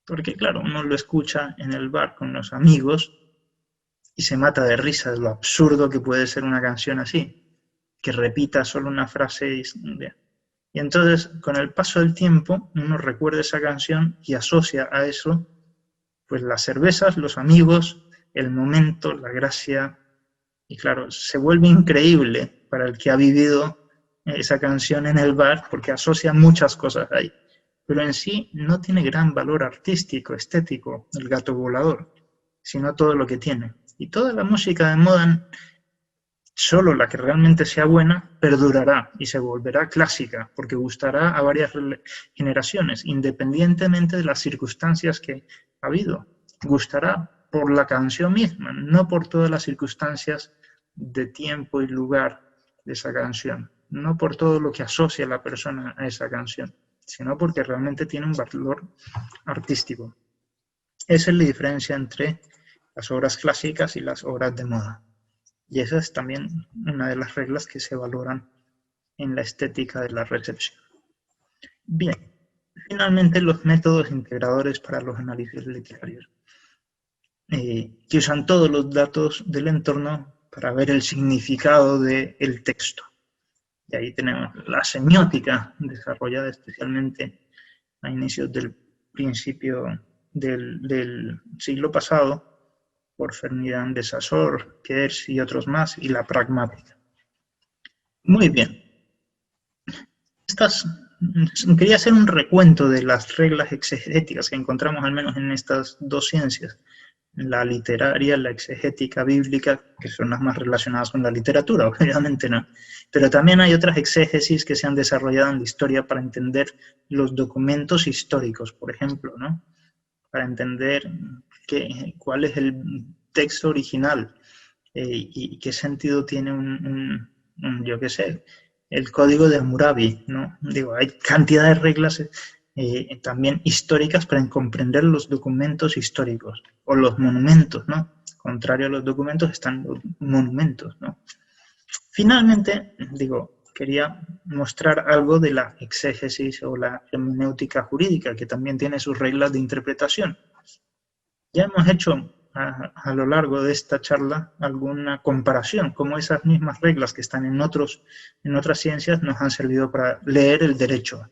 Porque claro, uno lo escucha en el bar con los amigos y se mata de risa de lo absurdo que puede ser una canción así, que repita solo una frase y entonces con el paso del tiempo uno recuerda esa canción y asocia a eso pues las cervezas, los amigos, el momento, la gracia, y claro, se vuelve increíble para el que ha vivido esa canción en el bar porque asocia muchas cosas ahí. Pero en sí no tiene gran valor artístico, estético, el gato volador, sino todo lo que tiene. Y toda la música de moda, solo la que realmente sea buena, perdurará y se volverá clásica, porque gustará a varias generaciones, independientemente de las circunstancias que ha habido. Gustará por la canción misma, no por todas las circunstancias de tiempo y lugar de esa canción, no por todo lo que asocia a la persona a esa canción, sino porque realmente tiene un valor artístico. Esa es la diferencia entre las obras clásicas y las obras de moda. Y esa es también una de las reglas que se valoran en la estética de la recepción. Bien, finalmente los métodos integradores para los análisis literarios, que usan todos los datos del entorno para ver el significado del texto. Y ahí tenemos la semiótica, desarrollada especialmente a inicios del principio del siglo pasado, por Ferdinand de Saussure, Peirce y otros más, y la pragmática. Muy bien. Quería hacer un recuento de las reglas exegéticas que encontramos al menos en estas dos ciencias, la literaria, la exegética bíblica, que son las más relacionadas con la literatura, obviamente no. Pero también hay otras exégesis que se han desarrollado en la historia para entender los documentos históricos, por ejemplo, ¿no? Para entender cuál es el texto original y qué sentido tiene yo qué sé, el código de Hammurabi, ¿no? Digo, hay cantidad de reglas también históricas para comprender los documentos históricos o los monumentos, ¿no? Contrario a los documentos están los monumentos, ¿no? Finalmente, digo, quería mostrar algo de la exégesis o la hermenéutica jurídica, que también tiene sus reglas de interpretación. Ya hemos hecho a lo largo de esta charla alguna comparación, como esas mismas reglas que están en otras ciencias nos han servido para leer el derecho.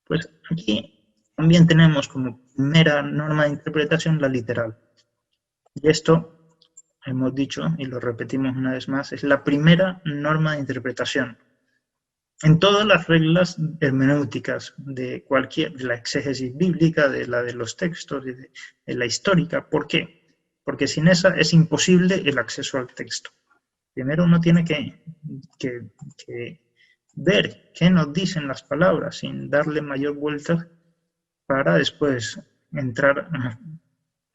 Pues aquí también tenemos como primera norma de interpretación la literal. Y esto, hemos dicho, y lo repetimos una vez más, es la primera norma de interpretación. En todas las reglas hermenéuticas de la exégesis bíblica, de la de los textos, de la histórica. ¿Por qué? Porque sin esa es imposible el acceso al texto. Primero uno tiene que ver qué nos dicen las palabras sin darle mayor vuelta para después entrar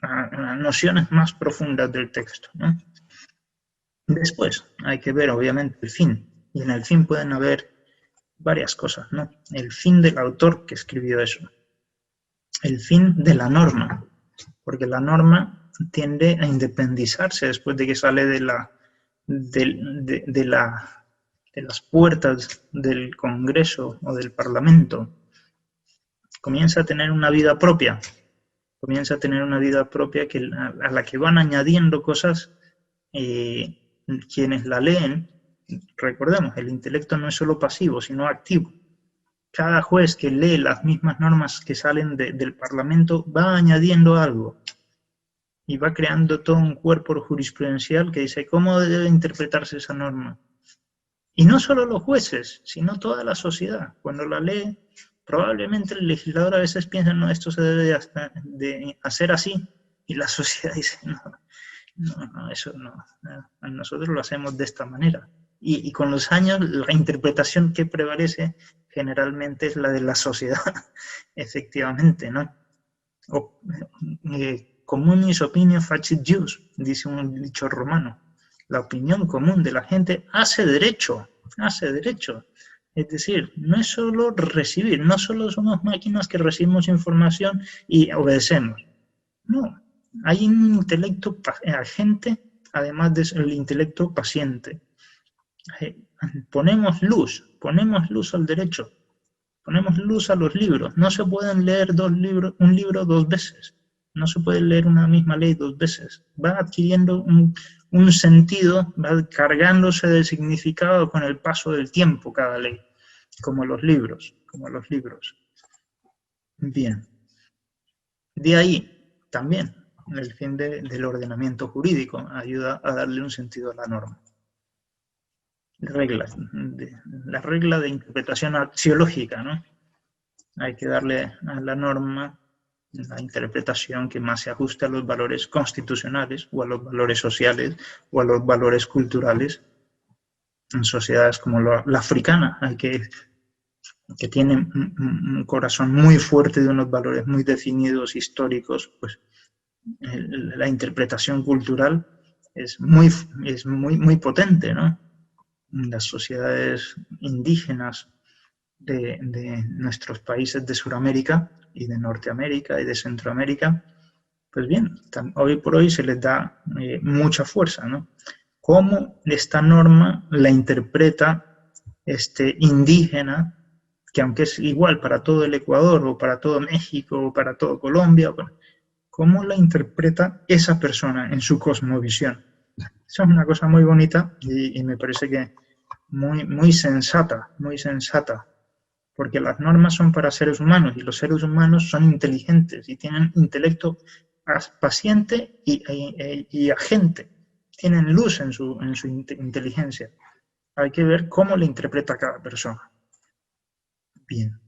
a nociones más profundas del texto, ¿no? Después hay que ver obviamente el fin, y en el fin pueden haber varias cosas, ¿no? El fin del autor que escribió eso, el fin de la norma, porque la norma tiende a independizarse después de que sale de las puertas del Congreso o del Parlamento. Comienza a tener una vida propia, a la que van añadiendo cosas quienes la leen. Recordemos, el intelecto no es solo pasivo, sino activo. Cada juez que lee las mismas normas que salen del Parlamento va añadiendo algo y va creando todo un cuerpo jurisprudencial que dice cómo debe interpretarse esa norma. Y no solo los jueces, sino toda la sociedad. Cuando la lee, probablemente el legislador a veces piensa, no, esto se debe de hacer así, y la sociedad dice, No, eso no. Nosotros lo hacemos de esta manera. Y con los años, la interpretación que prevalece generalmente es la de la sociedad, efectivamente, ¿no? Communis opinio facit jus, dice un dicho romano. La opinión común de la gente hace derecho, hace derecho. Es decir, no es solo recibir, no solo somos máquinas que recibimos información y obedecemos. No, hay un intelecto agente, además del intelecto paciente. Ponemos luz al derecho, ponemos luz a los libros. No se pueden leer un libro dos veces. No se puede leer una misma ley dos veces. Va adquiriendo un sentido, va cargándose de significado con el paso del tiempo cada ley, como los libros, Bien. De ahí también el fin del ordenamiento jurídico ayuda a darle un sentido a la norma. La regla de interpretación axiológica, ¿no? Hay que darle a la norma la interpretación que más se ajuste a los valores constitucionales o a los valores sociales o a los valores culturales en sociedades como la africana, que tiene un corazón muy fuerte de unos valores muy definidos, históricos, pues la interpretación cultural es muy potente, ¿no? Las sociedades indígenas de nuestros países de Sudamérica y de Norteamérica y de Centroamérica, pues bien, hoy por hoy se les da mucha fuerza, ¿no? ¿Cómo esta norma la interpreta este indígena, que aunque es igual para todo el Ecuador o para todo México o para todo Colombia, cómo la interpreta esa persona en su cosmovisión? Eso es una cosa muy bonita y me parece que muy sensata, porque las normas son para seres humanos y los seres humanos son inteligentes y tienen intelecto paciente y agente, tienen luz en su inteligencia. Hay que ver cómo la interpreta cada persona. Bien,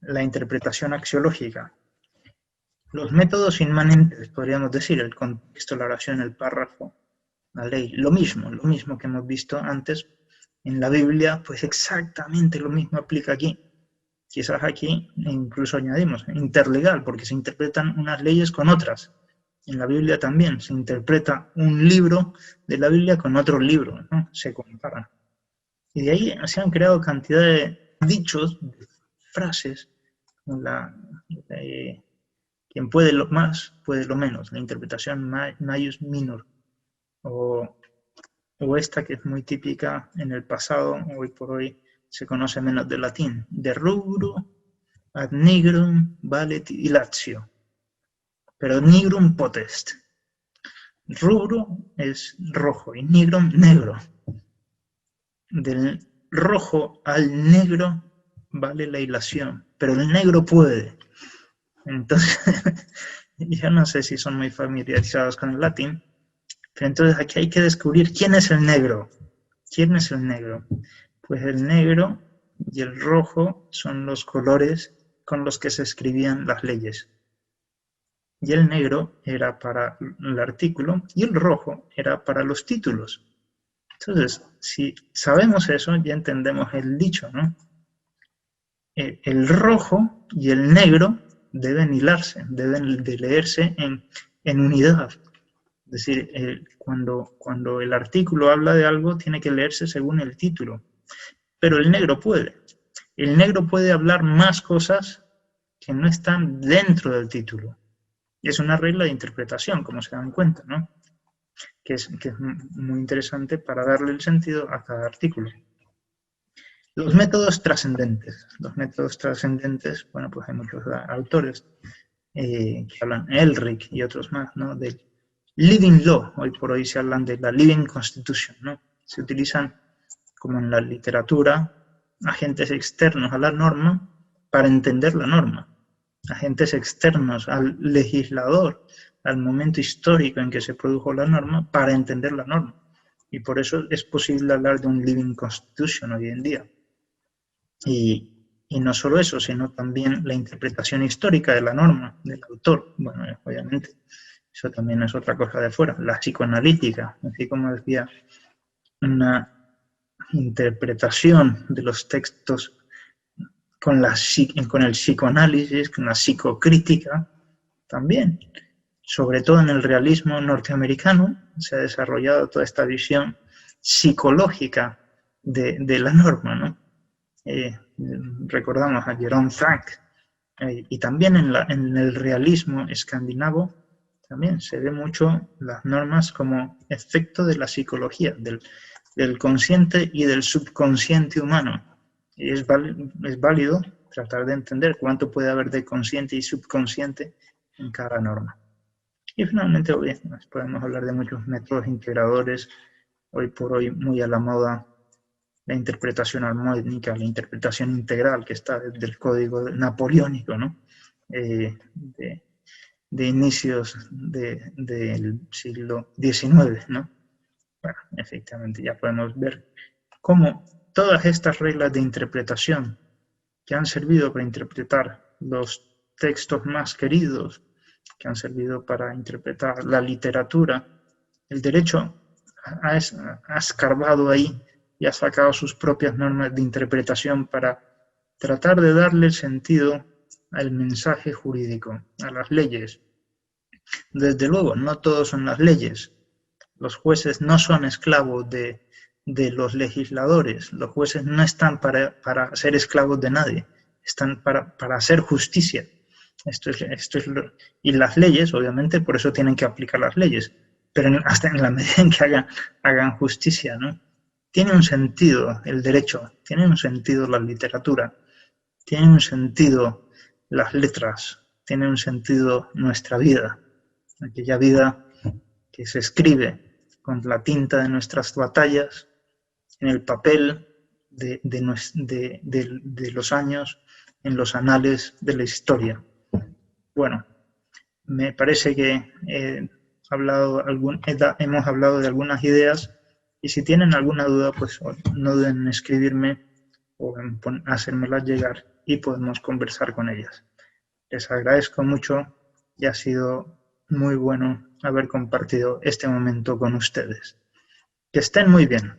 la interpretación axiológica. Los métodos inmanentes, podríamos decir, el contexto, la oración, el párrafo, la ley, lo mismo que hemos visto antes en la Biblia, pues exactamente lo mismo aplica aquí. Quizás aquí incluso añadimos interlegal, porque se interpretan unas leyes con otras. En la Biblia también se interpreta un libro de la Biblia con otro libro, ¿no? Se comparan. Y de ahí se han creado cantidad de dichos, de frases, como quien puede lo más, puede lo menos, la interpretación maius minor, o esta que es muy típica en el pasado, hoy por hoy se conoce menos del latín, de rubro ad nigrum valet illatio, pero nigrum potest. Rubro es rojo y nigrum negro. Del rojo al negro vale la ilación, pero el negro puede. Entonces, yo no sé si son muy familiarizados con el latín, pero entonces aquí hay que descubrir quién es el negro. ¿Quién es el negro? Pues el negro y el rojo son los colores con los que se escribían las leyes. Y el negro era para el artículo y el rojo era para los títulos. Entonces, si sabemos eso, ya entendemos el dicho, ¿no? El rojo y el negro deben hilarse, deben de leerse en unidad. Es decir, cuando el artículo habla de algo, tiene que leerse según el título. Pero el negro puede. El negro puede hablar más cosas que no están dentro del título. Y es una regla de interpretación, como se dan cuenta, ¿no? Que es muy interesante para darle el sentido a cada artículo. Los métodos trascendentes. Los métodos trascendentes, bueno, pues hay muchos autores que hablan, Elric y otros más, ¿no? Del living law. Hoy por hoy se hablan de la living constitution, ¿no? Se utilizan, como en la literatura, agentes externos a la norma para entender la norma. Agentes externos al legislador, al momento histórico en que se produjo la norma, para entender la norma. Y por eso es posible hablar de un living constitution hoy en día. Y no solo eso, sino también la interpretación histórica de la norma, del autor. Bueno, obviamente, Eso también es otra cosa de fuera. La psicoanalítica, así como decía, una interpretación de los textos con el psicoanálisis, con la psicocrítica, también. Sobre todo en el realismo norteamericano se ha desarrollado toda esta visión psicológica de la norma, ¿no? Recordamos a Jerome Frank, y también en el realismo escandinavo también se ve mucho las normas como efecto de la psicología, del consciente y del subconsciente humano. Y es válido tratar de entender cuánto puede haber de consciente y subconsciente en cada norma. Y finalmente, hoy podemos hablar de muchos métodos integradores, hoy por hoy muy a la moda la interpretación armónica, la interpretación integral que está desde el código napoleónico, ¿no? De inicios del siglo XIX, ¿no? Bueno, efectivamente ya podemos ver cómo todas estas reglas de interpretación que han servido para interpretar los textos más queridos, que han servido para interpretar la literatura, el derecho ha escarbado ahí y ha sacado sus propias normas de interpretación para tratar de darle sentido al mensaje jurídico, a las leyes. Desde luego, no todos son las leyes. Los jueces no son esclavos de los legisladores. Los jueces no están para ser esclavos de nadie, están para hacer justicia. Y las leyes, obviamente, por eso tienen que aplicar las leyes, pero hasta en la medida en que hagan justicia, ¿no? Tiene un sentido el derecho, tiene un sentido la literatura, tiene un sentido las letras, tiene un sentido nuestra vida, aquella vida que se escribe con la tinta de nuestras batallas, en el papel de los años, en los anales de la historia. Bueno, me parece que hemos hablado de algunas ideas, y si tienen alguna duda, pues no duden en escribirme o en hacérmelas llegar y podemos conversar con ellas. Les agradezco mucho y ha sido muy bueno haber compartido este momento con ustedes. Que estén muy bien.